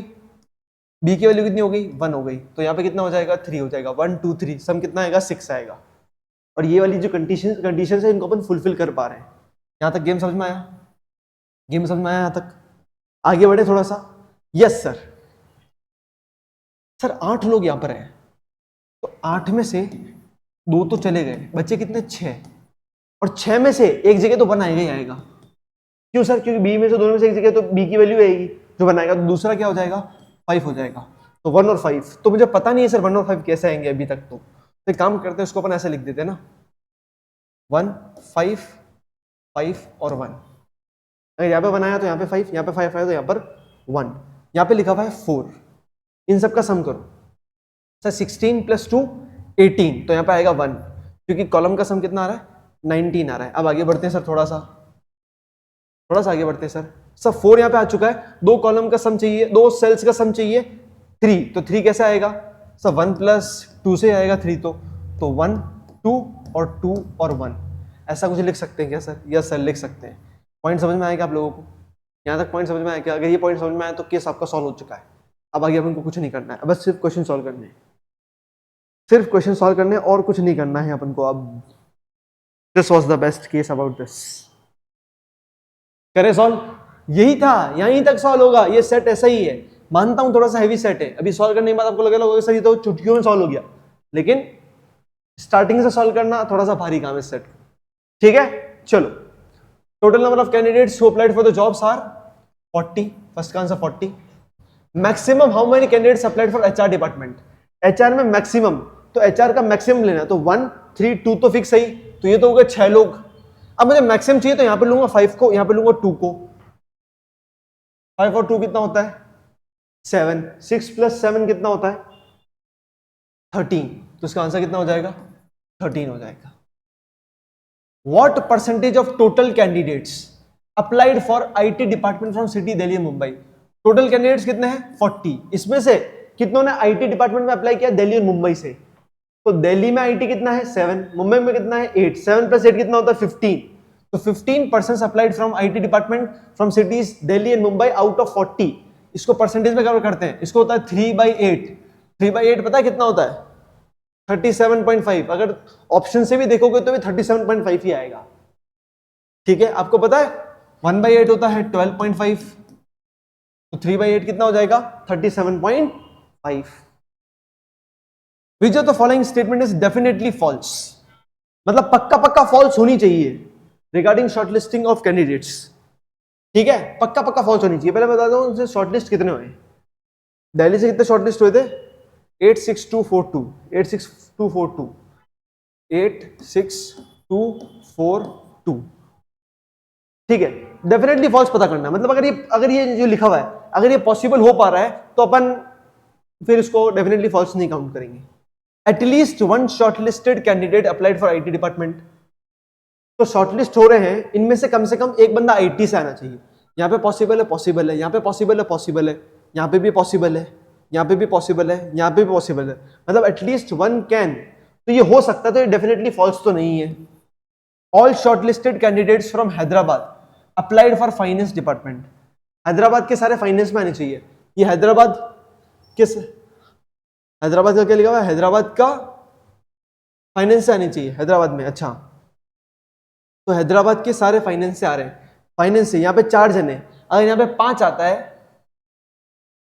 बी की वैल्यू कितनी हो गई? 1 हो गई। तो यहाँ पे कितना हो जाएगा? 3 हो जाएगा। 1 2 3, सम कितना आएगा? 6 आएगा। और ये वाली जो कंडीशन है इनको अपन फुलफिल कर पा रहे हैं। यहां तक गेम समझ में आया? गेम समझ में आया यहां तक? आगे बढ़े थोड़ा सा। Yes sir. सर 8 लोग यहां पर हैं, तो 8 में से 2 तो चले गए, बच्चे कितने? 6। और 6 में से एक जगह तो 1 आएगा ही आएगा। क्यों सर? क्योंकि बी में से दोनों में से एक जगह तो बी की वैल्यू आएगी जो बनाएगा, तो दूसरा क्या हो जाएगा? 5 हो जाएगा। तो 1 और 5, तो मुझे पता नहीं है सर 1 और 5 कैसे आएंगे अभी तक। तो एक काम करते हैं, उसको अपन ऐसे लिख देते हैं ना, 1 5 5 और 1। अगर यहाँ पे बनाया तो यहाँ पे 5, यहाँ पे 5 आया तो यहाँ पर 1, यहाँ पे लिखा हुआ है 4। इन सब का सम करो सर, 16 + 2 18, तो यहाँ पे आएगा 1, क्योंकि कॉलम का सम कितना आ रहा है? 19 आ रहा है। अब आगे बढ़ते हैं सर, थोड़ा सा आगे बढ़ते हैं सर 4 यहाँ पे आ चुका है, 2 कॉलम का सम चाहिए, 2 सेल्स का सम चाहिए 3, तो 3 कैसे आएगा सर? 1 + 2 से आएगा 3, तो 1 2 और 2 और 1, ऐसा कुछ लिख सकते हैं क्या सर? यस सर, लिख सकते हैं। पॉइंट समझ में आएगा आप लोगों को? यहाँ तक पॉइंट समझ में आया क्या? अगर ये पॉइंट समझ में आया तो केस आपका सॉल्व हो चुका है। अब आगे अपन को कुछ नहीं करना है, बस सिर्फ क्वेश्चन सॉल्व करने हैं, सिर्फ क्वेश्चन सॉल्व करने हैं और कुछ नहीं करना है अपन को। अब this was the best case about this. करें सॉल्व? यही था, यहीं तक सॉल्व होगा। ये सेट ऐसा ही है, मानता हूं थोड़ा सा हैवी सेट है। अभी सॉल्व करने के बाद आपको लगेगा सर ये तो चुटकियों में सॉल्व हो गया, लेकिन स्टार्टिंग से सॉल्व करना थोड़ा सा भारी काम है इस सेट। ठीक है, चलो। Total number of candidates who applied for the jobs are 40। First का answer 40। Maximum how many candidates applied for HR department? HR में मैक्सिमम, तो एचआर का मैक्सिमम लेना, तो 1 3 2 तो फिक्स है, तो ये तो हो गए 6 लोग। अब मुझे मैक्सिमम चाहिए, तो यहां पे लूंगा 5 को, यहां पे लूंगा 2 को। 5 और 2 कितना होता है? 7। 6 + 7 कितना होता है? 13। तो इसका आंसर कितना हो जाएगा? 13 हो जाएगा। What percentage of total candidates applied for IT department from city Delhi Mumbai? Total candidates कितने हैं? 40। इसमें से कितनों ने आईटी डिपार्टमेंट में अप्लाई किया? दिल्ली और मुंबई से। तो दिल्ली में आईटी कितना है? 7। मुंबई में कितना है? 8। 7 + 8 कितना होता है? 15। तो 15% applied from IT department from cities Delhi and Mumbai out of 40। इसको परसेंटेज में कवर करते हैं, इसको होता है 3/8। 3/8 पता है कितना होता है? 37.5। अगर ऑप्शन से भी देखोगे तो भी 37.5 ही आएगा। ठीक है, आपको पता है 1/8 होता है 12.5, तो 3/8 कितना हो जाएगा? 37.5। Which of the following statement is definitely false? मतलब पक्का पक्का फॉल्स होनी चाहिए रिगार्डिंग शॉर्टलिस्टिंग ऑफ कैंडिडेट्स। ठीक है, पक्का पक्का फॉल्स होनी चाहिए। पहले बता दो उनसे शॉर्टलिस्ट कितने हुए? दिल्ली से कितने शॉर्टलिस्ट हुए थे? 86242 86242 86242। ठीक है, डेफिनेटली फॉल्स पता करना है। मतलब अगर ये जो लिखा हुआ है, अगर ये पॉसिबल हो पा रहा है तो अपन फिर इसको डेफिनेटली फॉल्स नहीं काउंट करेंगे। At least 1 shortlisted candidate applied for IT department. तो शॉर्टलिस्ट हो रहे हैं, इनमें से कम एक बंदा आईटी से आना चाहिए। यहाँ पे पॉसिबल है, पॉसिबल है, यहाँ पे पॉसिबल है, पॉसिबल है, यहाँ पे भी पॉसिबल है, यहाँ पे भी पॉसिबल है, यहाँ पे भी पॉसिबल है। मतलब एटलीस्ट 1 कैन, तो ये हो सकता है, तो ये डेफिनेटली फॉल्स तो नहीं है। All shortlisted candidates from Hyderabad applied for finance department. Hyderabad के सारे फाइनेंस में आने चाहिए। ये हैदराबाद का क्या लिखा हुआ है? हैदराबाद का फाइनेंस से आनी चाहिए हैदराबाद में। अच्छा, तो हैदराबाद के सारे फाइनेंस से आ रहे हैं। फाइनेंस से यहाँ पे 4 जने, अगर यहाँ पे 5 आता है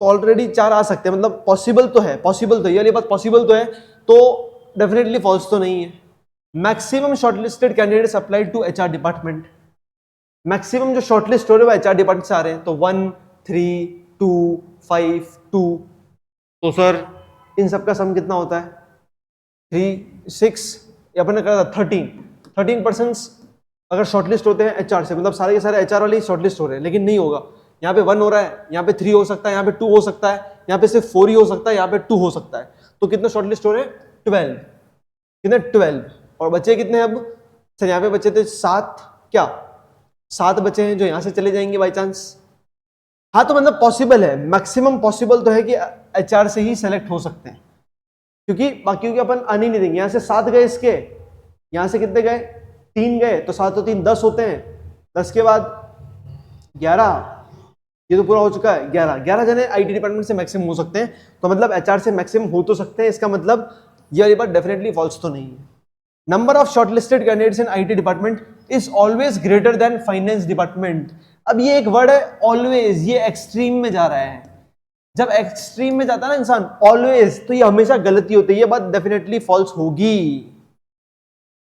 तो ऑलरेडी 4 आ सकते हैं। मतलब पॉसिबल तो है, पॉसिबल तो ये वाली बात पॉसिबल तो है, तो डेफिनेटली फॉल्स तो नहीं है। Maximum shortlisted candidates applied to HR department. Maximum जो शॉर्टलिस्ट हो रहे हैं वो एचआर डिपार्टमेंट से आ रहे हैं, तो 1 3 2 5 2। तो सर इन सब का सम कितना होता है? 3 6, अपन ने कहा था 13% अगर शॉर्टलिस्ट होते हैं एचआर से, मतलब सारे के सारे एचआर वाले शॉर्टलिस्ट हो रहे हैं। लेकिन नहीं होगा, यहाँ पे 1 हो रहा है, यहाँ पे 3 हो सकता है, यहाँ पे 2 हो सकता है, यहाँ पे सिर्फ 4 ही हो सकता है, यहाँ पे 2 हो सकता है। तो कितने शॉर्टलिस्ट हो रहे हैं? 12। कितने? 12। और बच्चे कितने अब? सर यहाँ पे बच्चे थे 7। क्या 7 बच्चे हैं जो यहाँ से चले जाएंगे बाई चांस? हाँ, तो मतलब पॉसिबल है, मैक्सिमम पॉसिबल तो है कि एचआर से ही सेलेक्ट हो सकते हैं, क्योंकि बाकियों के अपन आने नहीं देंगे। यहाँ से 7 गए, इसके यहाँ से कितने गए? 3 गए, तो 7 और 3 10 होते हैं। 10 के बाद 11, ये तो पूरा हो चुका है। 11 जने आईटी डिपार्टमेंट से मैक्सिमम हो सकते हैं, तो मतलब एचआर से मैक्सिमम हो तो सकते हैं। इसका मतलब ये वाली बात डेफिनेटली फॉल्स तो नहीं है। Number of shortlisted candidates in IT department is always greater than finance department. अब ये एक वर्ड है ऑलवेज, ये एक्सट्रीम में जा रहा है। जब एक्सट्रीम में जाता है ना इंसान ऑलवेज, तो ये हमेशा गलती होती है, ये बात डेफिनेटली फॉल्स होगी।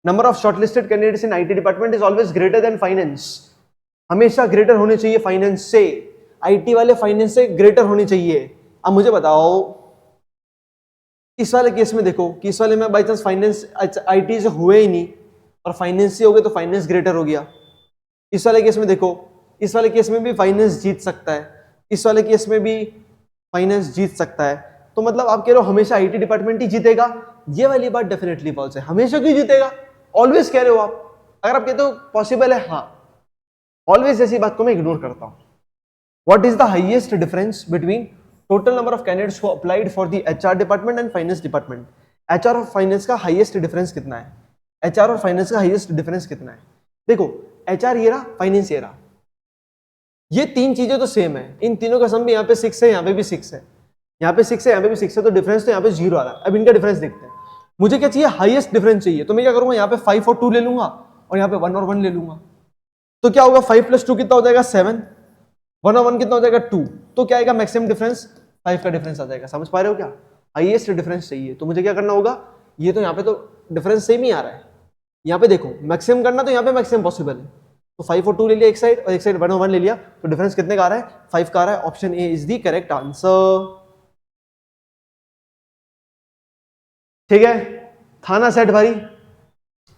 Number of shortlisted candidates in IT department is always greater than finance. हमेशा ग्रेटर होने चाहिए फाइनेंस से, आईटी वाले फाइनेंस से ग्रेटर होने चाहिए। अब मुझे बताओ इस वाले केस में देखो कि इस वाले में बाई चांस फाइनेंस आईटी से हुए ही नहीं और फाइनेंस से हो गए तो फाइनेंस ग्रेटर हो गया। इस वाले केस में देखो, इस वाले केस में भी फाइनेंस जीत सकता है, इस वाले केस में भी फाइनेंस जीत सकता है। तो मतलब आप कह रहे हो हमेशा आईटी डिपार्टमेंट ही जीतेगा, ये वाली बात डेफिनेटली फॉल्स है। हमेशा क्यों जीतेगा? ऑलवेज कह रहे हो आप। अगर आप कहते हो पॉसिबल है, हाँ, ऑलवेज ऐसी बात को मैं इग्नोर करता हूं। What is the highest difference between total number of candidates who applied for the HR department and finance department? HR और फाइनेंस का हाईएस्ट डिफरेंस कितना है? एचआर और फाइनेंस का हाईएस्ट डिफरेंस कितना है? देखो, एचआर ये रहा, फाइनेंस ये रहा, ये तीन चीजें तो सेम है। इन तीनों का सम भी यहाँ पे 6 है, यहाँ पे भी 6 है, यहाँ पे 6 है, यहाँ पे भी 6 है, तो डिफरेंस तो यहाँ पे 0 आ रहा है। अब इनका डिफरेंस देखते हैं। मुझे क्या चाहिए? हाईएस्ट डिफरेंस चाहिए। तो मैं क्या करूंगा, यहाँ पे 5 और 2 ले लूंगा और यहाँ पे 1 और 1 ले लूंगा। तो क्या होगा, 5 + 2 कितना हो जाएगा? 7, 1 और 1 कितना हो जाएगा? 2। तो क्या आएगा? मैक्सिमम डिफरेंस 5 का डिफरेंस आ जाएगा। समझ पा रहे हो क्या? हाईएस्ट डिफरेंस चाहिए, तो मुझे क्या करना होगा? ये तो यहाँ पे तो डिफरेंस सेम ही आ रहा है, यहाँ पे देखो मैक्सिमम करना, तो यहाँ पे मैक्सिमम पॉसिबल है। तो 5 और 2 ले लिया एक साइड और एक साइड 1 और 1 ले लिया, तो डिफरेंस कितने का आ रहा है? 5 का आ रहा है। Option A is the correct answer. ठीक है, था ना सेट भाई?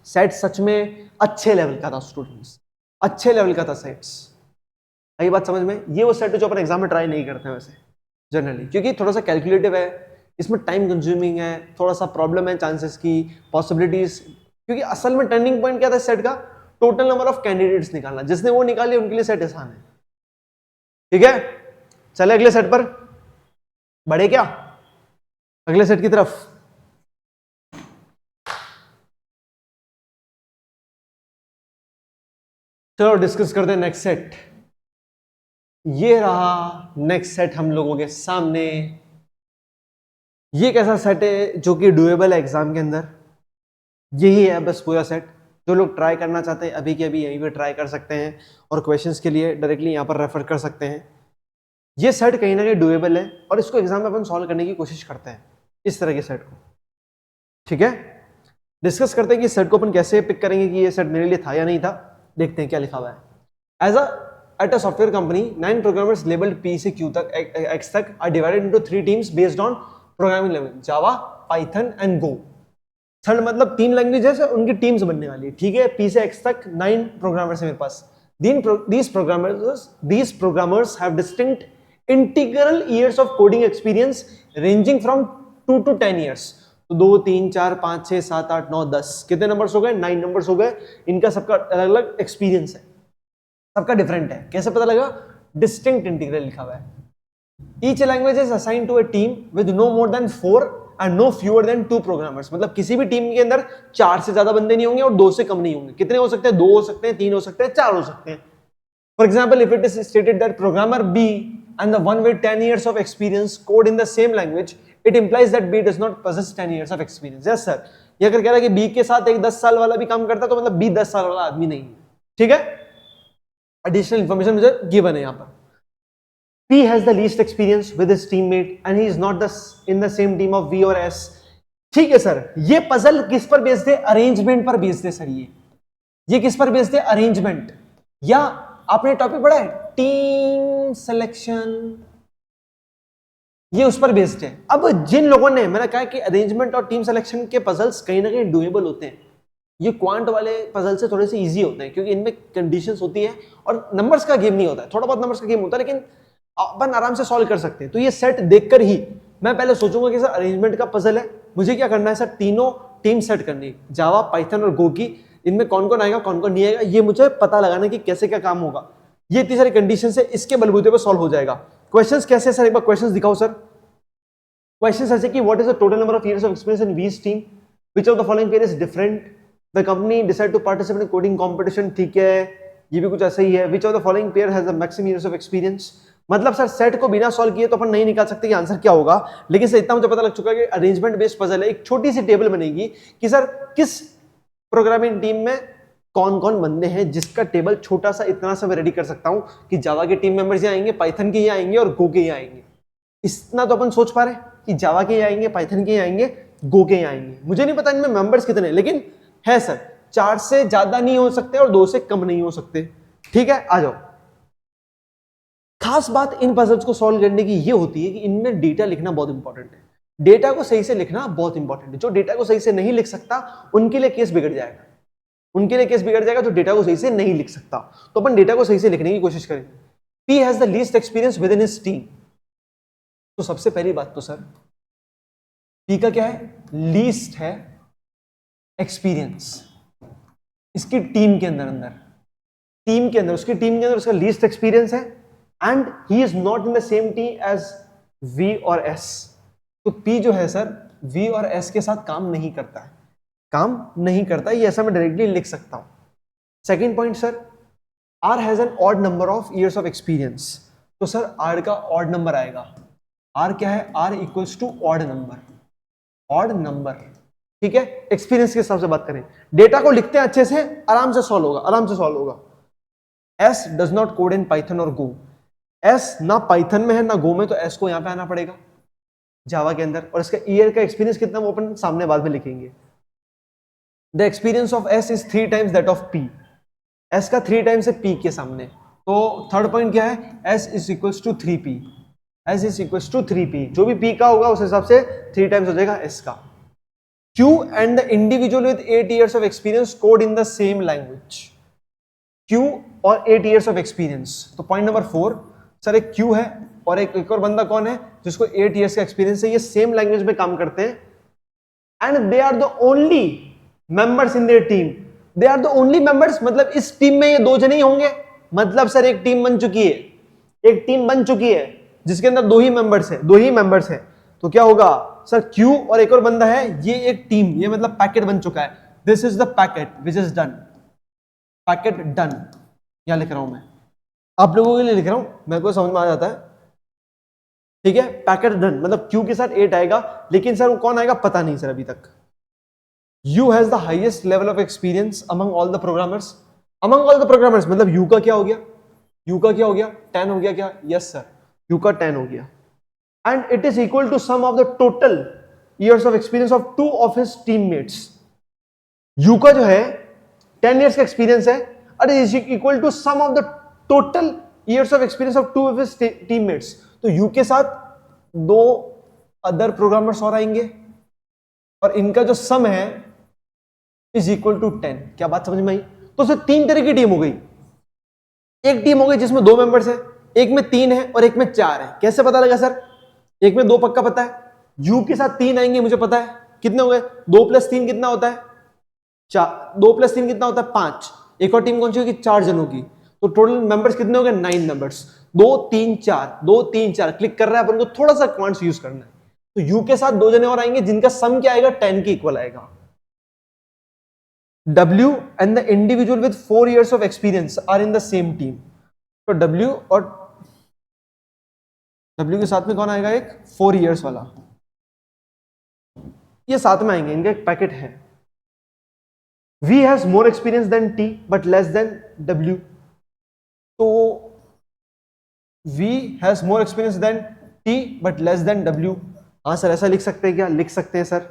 सेट सच में अच्छे लेवल का था स्टूडेंट्स, अच्छे लेवल का था सेट्स। आई बात समझ में? ये वो सेट जो अपन एग्जाम में ट्राई नहीं करते हैं वैसे जनरली, क्योंकि थोड़ा सा कैलकुलेटिव है, इसमें टाइम कंज्यूमिंग है, थोड़ा सा प्रॉब्लम है चांसेस की, पॉसिबिलिटीज। क्योंकि असल में टर्निंग पॉइंट क्या था सेट का? टोटल नंबर ऑफ कैंडिडेट्स निकालना। जिसने वो निकाले उनके लिए सेट आसान है। ठीक है, चले अगले सेट पर बढ़े क्या? अगले सेट की तरफ। चलो डिस्कस करते हैं नेक्स्ट सेट। ये रहा नेक्स्ट सेट हम लोगों के सामने। ये कैसा सेट है जो कि डुएबल है एग्जाम के अंदर? यही है बस पूरा सेट। जो लोग ट्राई करना चाहते हैं अभी के अभी यहीं पे ट्राई कर सकते हैं और क्वेश्चंस के लिए डायरेक्टली यहाँ पर रेफर कर सकते हैं। ये सेट कहीं ना कहीं डुएबल है और इसको एग्जाम में अपन सॉल्व करने की कोशिश करते हैं, इस तरह के सेट को। ठीक है, डिस्कस करते हैं कि सेट को अपन कैसे पिक करेंगे कि ये सेट मेरे लिए था या नहीं था। देखते हैं क्या लिखा हुआ है। At a software company 9 programmers labelled P से Q तक X तक are divided into 3 teams based on programming language Java, Python and Go. Third मतलब 3 लैंग्वेजेस है, उनकी टीम्स बनने वाली है। ठीक है, P से X तक 9 प्रोग्रामर्स है मेरे पास। These programmers have distinct integral years of coding experience ranging from 2 to 10 years। तो 2, 3, 4, 5, 6, 7, 8, 9, 10 कितने नंबर्स हो गए? 9 नंबर्स हो गए। इनका सबका अलग अलग एक्सपीरियंस है, सबका डिफरेंट है। कैसे पता लगा? डिस्टिंक्ट इंटीग्रल लिखा हुआ है। Each language is assigned to a team with no more than 4 and no fewer than 2 programmers. मतलब किसी भी टीम के अंदर 4 से ज्यादा बंदे नहीं होंगे और 2 से कम नहीं होंगे। कितने हो सकते हैं? 2 हो सकते हैं, 3 हो सकते हैं, 4 हो सकते हैं। For example, if it is stated that programmer be and the one with 10 years of experience code in the same language, it implies that B does not possess 10 years of experience। yes sir, ये अगर कह रहा है कि B के साथ एक 10 साल वाला भी काम करता तो मतलब B 10 साल वाला आदमी नहीं है। ठीक है, एडिशनल इंफॉर्मेशन मुझे गिवन है यहाँ पर। P has the least experience with his teammate and he is not in the same team of V or S। ठीक है सर, ये पजल किस पर बेस्ड है? अरेंजमेंट पर बेस्ड है सर। ये किस पर बेस्ड है? अरेंजमेंट। या आपने टॉपिक पढ़ा है टीम सिलेक्शन, ये उस पर बेस्ड है। अब जिन लोगों ने, मैंने कहा कि अरेंजमेंट और टीम सिलेक्शन के पजल्स कहीं ना कहीं डुएबल होते हैं। ये क्वांट वाले पजल से थोड़े से इजी होते हैं क्योंकि इनमें कंडीशंस होती है और नंबर्स का गेम नहीं होता है। थोड़ा बहुत नंबर्स का गेम होता है लेकिन अपन आराम से सॉल्व कर सकते हैं। तो ये सेट देखकर ही मैं पहले सोचूंगा कि सर अरेंजमेंट का पजल है, मुझे क्या करना है सर? तीनों टीम सेट करनी है, जावा, पाइथन और गो की। इनमें कौन कौन आएगा, कौन कौन नहीं आएगा, ये मुझे पता लगाना कि कैसे क्या काम होगा। ये इतनी सारी कंडीशन है, इसके बलबूते पर सॉल्व हो जाएगा। क्वेश्चंस कैसे सर? एक बार क्वेश्चंस दिखाओ सर। क्वेश्चंस ऐसे कि what is the total number of years of experience in V's team, which of the following pair is different, the company decide to participate in coding competition. ठीक है, ये भी कुछ ऐसा ही है। Which of the following pair has the maximum years of experience. मतलब सर सेट को बिना सॉल्व किए तो अपन नहीं निकाल सकते कि आंसर क्या होगा, लेकिन सर इतना मुझे पता लग चुका है कि अरेंजमेंट बेस्ड पजल है। एक छोटी सी टेबल बनेगी कि सर किस प्रोग्रामिंग टीम में कौन कौन बंदे हैं, जिसका टेबल छोटा सा इतना सा मैं रेडी कर सकता हूं कि जावा के टीम मेंबर्स यहाँ आएंगे, पाइथन के यहाँ आएंगे और गो के यहाँ आएंगे। इतना तो अपन सोच पा रहे कि जावा के यहाँ आएंगे, पाइथन के यहाँ आएंगे, गो के यहाँ आएंगे। मुझे नहीं पता इनमें मेंबर्स कितने, लेकिन है सर 4 से ज्यादा नहीं हो सकते और 2 से कम नहीं हो सकते। ठीक है, आ जाओ। खास बात इन पजल्स को सॉल्व करने की ये होती है कि इनमें डेटा लिखना बहुत इंपॉर्टेंट है। डेटा को सही से लिखना बहुत इंपॉर्टेंट है। जो डेटा को सही से नहीं लिख सकता उनके लिए केस बिगड़ जाएगा, उनके लिए केस बिगड़ जाएगा जो डेटा को सही से नहीं लिख सकता। तो अपन डेटा को सही से लिखने की कोशिश करें। P has the least experience with in his team. तो सबसे पहली बात तो सर पी का क्या है, लीस्ट है एक्सपीरियंस इसकी टीम के अंदर, टीम के अंदर, उसकी टीम के अंदर उसका लीस्ट एक्सपीरियंस है and he is not in the same team as V और एस। तो पी जो है सर वी और एस के साथ काम नहीं करता है, काम नहीं करता, ये ऐसा मैं डायरेक्टली लिख सकता हूं। Second point sir, R has an odd number of years of experience. तो सर आर का ऑड नंबर आएगा। आर क्या है, R equals to odd number, odd number, ठीक है। एक्सपीरियंस के हिसाब से बात करें, डेटा को लिखते हैं अच्छे से, आराम से सॉल्व होगा, आराम से सॉल्व होगा। S does not code in Python और गो। एस ना पाइथन में है ना गो में, तो एस को यहां पे आना पड़ेगा जावा के अंदर। और इसका ईयर का एक्सपीरियंस कितना वो अपन सामने बाद में लिखेंगे। The experience of S is 3 times that of P. S का 3 टाइम्स है पी के सामने। तो थर्ड पॉइंट क्या है, S is equals to 3p। S is equals to 3p, जो भी पी का होगा उस हिसाब से 3 टाइम्स हो जाएगा एस का। Q and the individual with 8 years of experience code in the same language. Q और 8 years of experience. तो पॉइंट नंबर 4 सर एक Q है और एक और बंदा कौन है जिसको 8 years का एक्सपीरियंस है, ये सेम लैंग्वेज में काम करते हैं and they are the only members in their team. They are the only members, मतलब इस टीम में ये 2 जने ही होंगे। मतलब सर एक टीम बन चुकी है, एक टीम बन चुकी है जिसके अंदर 2 ही मेंबर्स है, 2 ही मेंबर्स है। तो क्या होगा सर, Q और एक और बंदा है, ये एक टीम, ये मतलब पैकेट बन चुका है। This is the packet which is done, packet done. यहां लिख रहा हूं मैं, आप लोगों के लिए लिख रहा हूं, मेरे को समझ में आ जाता है, ठीक है। पैकेट डन मतलब Q के साथ 8 आएगा, लेकिन सर वो कौन आएगा पता नहीं सर अभी तक। U has the highest level of experience among all the programmers. Among all the programmers मतलब U का क्या हो गया, U का क्या हो गया, 10 हो गया क्या? यस सर, U का 10 हो गया। And it is equal to sum of the total years of experience of 2 of his teammates. U का जो है 10 years का एक्सपीरियंस है, and is equal to sum of the total years of experience of 2 of his teammates. तो U के साथ 2 अदर प्रोग्रामर्स और आएंगे और इनका जो सम है इज इक्वल टू 10। क्या बात समझ में आई? तो सर 3 तरह की टीम हो गई। एक टीम हो गई जिसमें 2 मेंबर्स है, एक में 3 है और एक में 4 है। कैसे पता लगा सर? एक में 2 पक्का पता है, U के साथ 3 आएंगे मुझे पता है। कितने हो गए? 2 + 3 कितना होता है? 4। 2 + 3 कितना होता है? 5। एक और टीम कौन सी होगी? 4 जनों की। तो टोटल मेंबर्स कितने हो गए? 9 मेंबर्स। 2 3 4, 2 3 4 क्लिक कर रहा है अपन को, थोड़ा सा कमांड्स यूज करना है। तो U के साथ 2 जने और आएंगे जिनका सम क्या आएगा? 10 के इक्वल आएगा। W and the individual with 4 years of experience are in the same team. तो W और W के साथ में कौन आएगा? एक 4 इयर्स वाला, ये साथ में आएंगे, इनका एक पैकेट है। V has more experience than T but less than W. तो V has more experience than T but less than W. हाँ सर, ऐसा लिख सकते हैं क्या? लिख सकते हैं sir.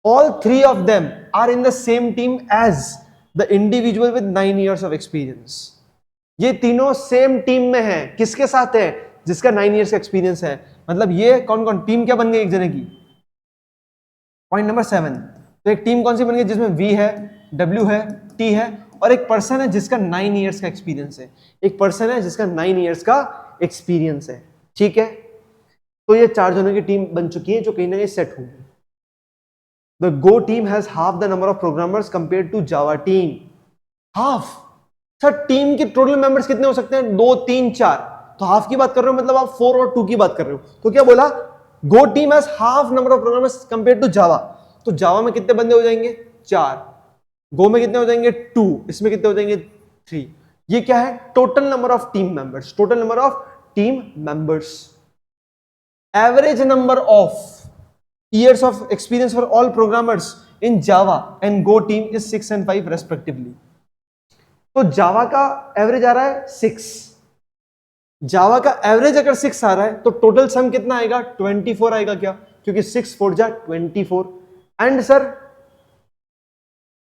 All 3 of them are in the same team as the individual with 9 years of experience. ये तीनों सेम टीम में है। किसके साथ है? जिसका 9 इयर्स का एक्सपीरियंस है। मतलब ये कौन कौन टीम क्या बन गई एक जने की? Point number 7। तो एक टीम कौन सी बन गई? जिसमें V है, W है, T है और एक पर्सन है जिसका 9 इयर्स का एक्सपीरियंस है। एक पर्सन है जिसका 9 इयर्स का एक्सपीरियंस है, ठीक है। तो ये 4 जनों की टीम बन चुकी है जो कहीं ना कहीं सेट होगी। The Go team has half the number of programmers compare to Java team. Half sir, team के टोटल मेंबर्स कितने हो सकते हैं? 2 3 4। तो हाफ की बात कर रहे हो, मतलब आप 4 और 2 की बात कर रहे हो। तो क्या बोला? Go team has half number of programmers compare to Java. तो जावा में कितने बंदे हो जाएंगे? 4। गो में कितने हो जाएंगे? 2। इसमें कितने हो जाएंगे? 3। ये क्या है? Total number of team members, total number of team members. Average number of years of experience for all programmers in Java and go team is 6 and 5 respectively. तो जावा का एवरेज आ रहा है 6। जावा का एवरेज अगर 6 आ रहा है तो टोटल सम कितना आएगा? 24 आएगा क्या? क्योंकि 6 4 जा 24। एंड सर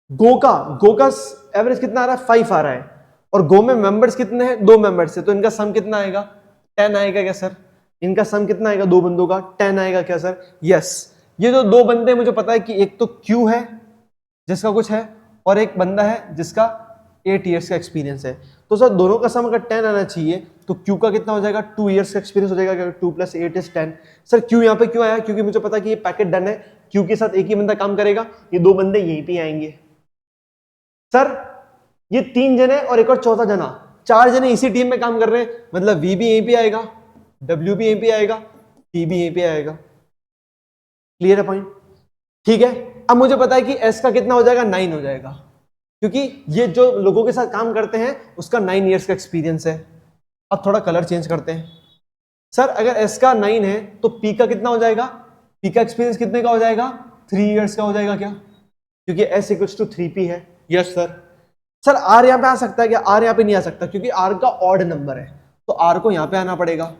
गो का एवरेज कितना आ रहा है? 5 आ रहा है और गो में मेंबर्स कितने हैं, 2 मेंबर्स है, तो इनका सम कितना आएगा, 10 आएगा क्या सर? इनका सम कितना आएगा 2 बंदों का, 10 आएगा क्या सर? यस। ये जो 2 बंदे मुझे पता है कि एक तो क्यू है जिसका कुछ है, और एक बंदा है जिसका 8 इयर्स का एक्सपीरियंस है। तो सर दोनों का सम अगर 10 आना चाहिए तो क्यू का कितना हो जाएगा, 2 इयर्स का एक्सपीरियंस हो जाएगा, 2 + 8 = 10। सर क्यू यहाँ पे क्यों आया, क्योंकि मुझे पता है कि ये पैकेट डन है, क्यू के साथ एक ही बंदा काम करेगा, ये 2 बंदे यहीं पे आएंगे। सर ये 3 जने और एक और चौथा जना, 4 जने इसी टीम में काम कर रहे हैं, मतलब वी भी यहीं पे आएगा, डब्ल्यू भी यहीं पे आएगा, टी भी यहीं पे आएगा। क्लियर है पॉइंट? ठीक है। अब मुझे पता है कि एस का कितना हो जाएगा, 9 हो जाएगा, क्योंकि ये जो लोगों के साथ काम करते हैं उसका 9 इयर्स का एक्सपीरियंस है। अब थोड़ा कलर चेंज करते हैं। सर अगर एस का 9 है तो पी का कितना हो जाएगा, पी का एक्सपीरियंस कितने का हो जाएगा, 3 इयर्स का हो जाएगा क्या, क्योंकि एस = 3p है। Yes sir. सर आर यहां पे आ सकता है क्या, आर यहां पे नहीं आ सकता, क्योंकि आर का ऑड नंबर है, तो आर को यहां पे आना पड़ेगा,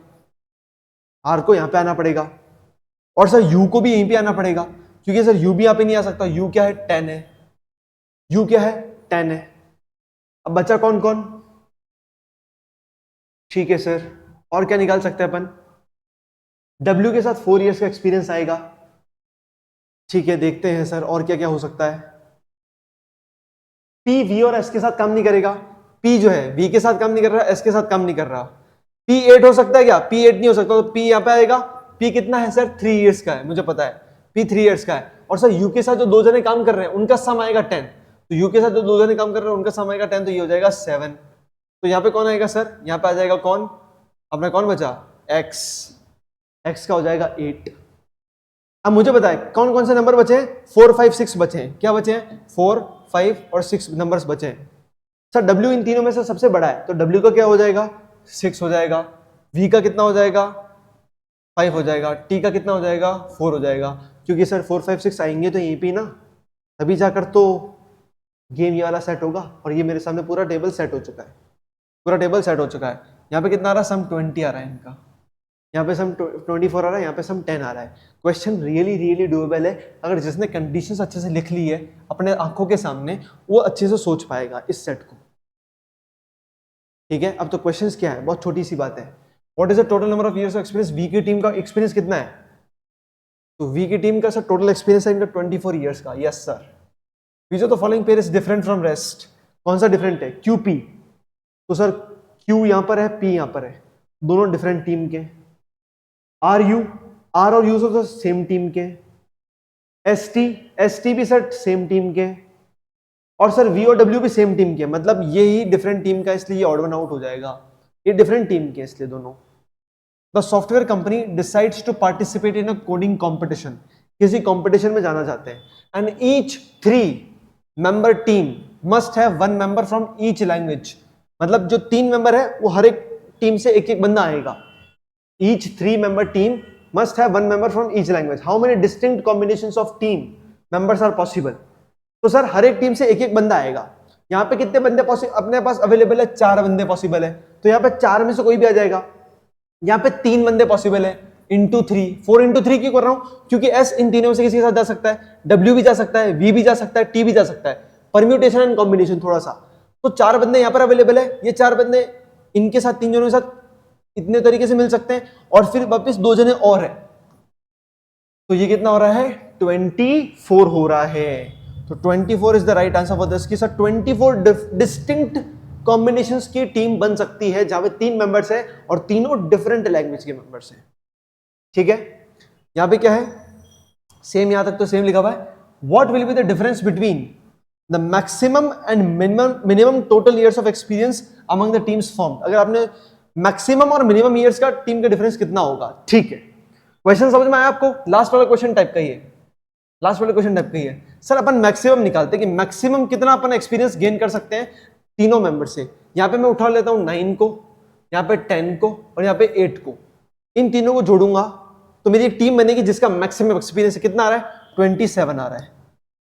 आर को यहां पे आना पड़ेगा, और सर यू को भी यहीं पे आना पड़ेगा, क्योंकि सर यू भी यहां पे नहीं आ सकता, यू क्या है, 10 है, यू क्या है, 10 है। अब बचा कौन कौन, ठीक है सर, और क्या निकाल सकते हैं अपन, डब्ल्यू के साथ 4 इयर्स का एक्सपीरियंस आएगा। ठीक है, देखते हैं सर और क्या क्या हो सकता है। पी वी और एस के साथ काम नहीं करेगा, पी जो है वी के साथ काम नहीं कर रहा, एस के साथ काम नहीं कर रहा। पी 8 हो सकता है क्या, पी 8 नहीं हो सकता, तो पी यहां पे आएगा। पी कितना है सर, 3 इयर्स का है, मुझे पता है पी 3 इयर्स का है। और सर यू के साथ जो 2 जने काम कर रहे हैं उनका सम आएगा 10, तो यू के साथ जो 2 जने काम कर रहे हैं उनका सम आएगा 10, तो ये हो जाएगा 7। तो यहाँ पे कौन आएगा सर, यहाँ पे आ जाएगा कौन, अपना कौन बचा, एक्स, एक्स का हो जाएगा 8। अब मुझे बताए कौन कौन से नंबर बचे हैं, 4 5 6 बचे हैं, क्या बचे हैं, 4 5 और 6 नंबर्स बचे हैं। सर डब्ल्यू इन तीनों में से सबसे बड़ा है, तो डब्ल्यू का क्या हो जाएगा, 6 हो जाएगा, वी का कितना हो जाएगा, 5 हो जाएगा, टी का कितना हो जाएगा, 4 हो जाएगा, क्योंकि सर 4 5 6 आएंगे तो यहीं पे ना, तभी जाकर तो गेम ये वाला सेट होगा। और ये मेरे सामने पूरा टेबल सेट हो चुका है, पूरा टेबल सेट हो चुका है। यहाँ पे कितना आ रहा है, सम 20 आ रहा है इनका, यहाँ पे सम 24 आ रहा है, यहाँ पे सम 10 आ रहा है। क्वेश्चन रियली रियली डूएबल है, अगर जिसने कंडीशंस अच्छे से लिख ली है अपने आंखों के सामने, वो अच्छे से सोच पाएगा इस सेट को। ठीक है, अब तो क्वेश्चंस क्या है, बहुत छोटी सी बात है। What is the total number of years of experience, V की टीम का एक्सपीरियंस कितना है, तो वी की टीम का सर टोटल एक्सपीरियंस है इनका 24 इयर्स का। Yes sir. Which of the following pair is different from rest, कौन सा डिफरेंट है, क्यू पी, तो सर क्यू यहां पर है, पी यहां पर है, दोनों डिफरेंट टीम के। आर यू, आर और यू सर सेम टीम के। एस टी, एस टी भी सर सेम टीम के, और सर वी और डब्ल्यू भी सेम टीम के, मतलब ये ही डिफरेंट टीम का, इसलिए ये ऑड वन आउट हो जाएगा, ये डिफरेंट टीम के इसलिए दोनों। The software company decides to participate in a coding competition, किसी कॉम्पिटिशन में जाना चाहते हैं, and each 3 member team must have 1 member from each language, मतलब जो 3 मेंबर है वो हर एक टीम से एक एक बंदा आएगा। Each 3 member team must have 1 member from each language. How many distinct combinations of team members are possible? तो सर हर एक टीम से एक एक बंदा आएगा। यहाँ पे कितने बंदे अपने पास अवेलेबल है, 4 बंदे पॉसिबल है, तो यहाँ पे 4 में से कोई भी आ जाएगा। यहाँ पे 3 बंदे पॉसिबल है, इंटू 3, 4 इंटू 3 क्यों कर रहा हूं, क्योंकि एस इन तीनों में से किसी के साथ जा सकता है, डब्ल्यू भी जा सकता है, वी भी जा सकता है, टी भी जा सकता है, परम्यूटेशन एंड कॉम्बिनेशन थोड़ा सा। तो 4 बंदे यहाँ पर अवेलेबल है, ये 4 बंदे इनके साथ 3 जनों के साथ इतने तरीके से मिल सकते हैं, और फिर वापस 2 जने और है, तो ये कितना हो रहा है, 24 हो रहा है। तो 24 is the right answer for this, कि सर 24 डिस्टिंक्ट कॉम्बिनेशंस की टीम बन सकती है, जहां पे 3 मेंबर्स है और तीनों डिफरेंट लैंग्वेज के मेंबर्स हैं। ठीक है, यहां पे क्या है, सेम, यहां तक तो सेम लिखा हुआ है। What will be the difference between the maximum and minimum total years of experience among the teams form, अगर आपने मैक्सिमम और मिनिमम ईयर्स का टीम का डिफरेंस कितना होगा। ठीक है, क्वेश्चन समझ में आया आपको, लास्ट वाला क्वेश्चन टाइप का ही है, लास्ट वाला क्वेश्चन टाइप का ही है। सर अपन मैक्सिमम निकालते हैं कि मैक्सिमम कितना अपन एक्सपीरियंस गेन कर सकते हैं तीनों मेंबर से। यहां पे मैं उठा लेता हूं 9 को, यहां पे 10 को और यहां पे 8 को, इन तीनों को जोड़ूंगा तो मेरी एक टीम बनेगी जिसका मैक्सिमम एक्सपीरियंस कितना आ रहा है, 27 आ रहा है।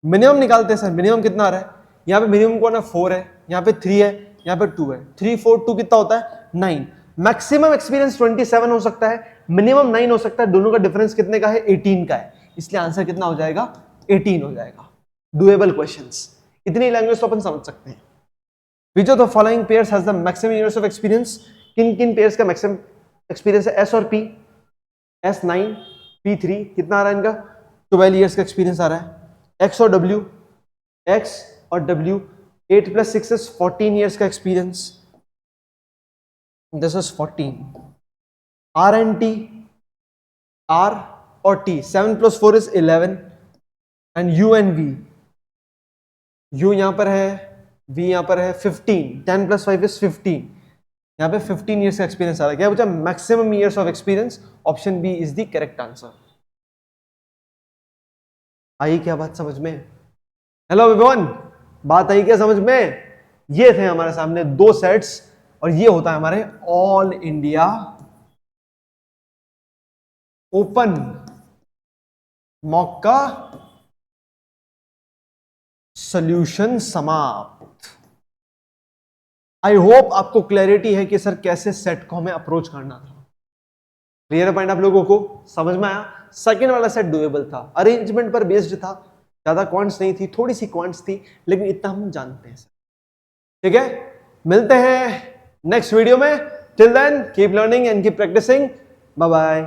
मिनिमम निकालते हैं सर, मिनिमम कितना आ रहा है, यहाँ पे मिनिमम कौन है, 4 है, यहाँ पे 3 है, यहाँ पे 2 है, 3 4 2 कितना होता है, 9। मैक्सिमम एक्सपीरियंस 27 हो सकता है, मिनिमम 9 हो सकता है, दोनों का डिफरेंस कितने का है, 18 का है, इसलिए आंसर कितना हो जाएगा, 18 हो जाएगा। डुएबल क्वेश्चंस, इतनी लैंग्वेज तो अपन समझ सकते हैं। विच of the following pairs has the maximum years of experience? किन किन पेयर्स का मैक्सिमम एक्सपीरियंस है? एस और पी, S9 P3 कितना आ रहा है इनका? 12 ईयर्स का एक्सपीरियंस आ रहा है। एक्स और डब्ल्यू, एक्स और डब्ल्यू 8 + 6 is 14 ईयर्स का experience, this is 14। R and T, R और T 7 + 4 is 11 and U and V, U यहां पर है, वी यहां पर है 15, 10 + 5 is 15, यहां पे 15 ईयर्स का एक्सपीरियंस आ रहा है। क्या बचा? Maximum years of experience, option B is the correct answer. आई क्या बात समझ में? हेलो एवरीवन, बात आई क्या समझ में? ये थे हमारे सामने दो सेट्स और ये होता है हमारे ऑल इंडिया ओपन मॉक का सॉल्यूशन समाप्त। आई होप आपको क्लैरिटी है कि सर कैसे सेट को हमें अप्रोच करना था। क्लियर पॉइंट आप लोगों को समझ में आया? सेकंड वाला सेट डुएबल था, अरेंजमेंट पर बेस्ड था, ज्यादा क्वांट्स नहीं थी, थोड़ी सी क्वांट्स थी, लेकिन इतना हम जानते हैं। ठीक है, मिलते हैं नेक्स्ट वीडियो में। Till then keep learning and keep practising. Bye bye.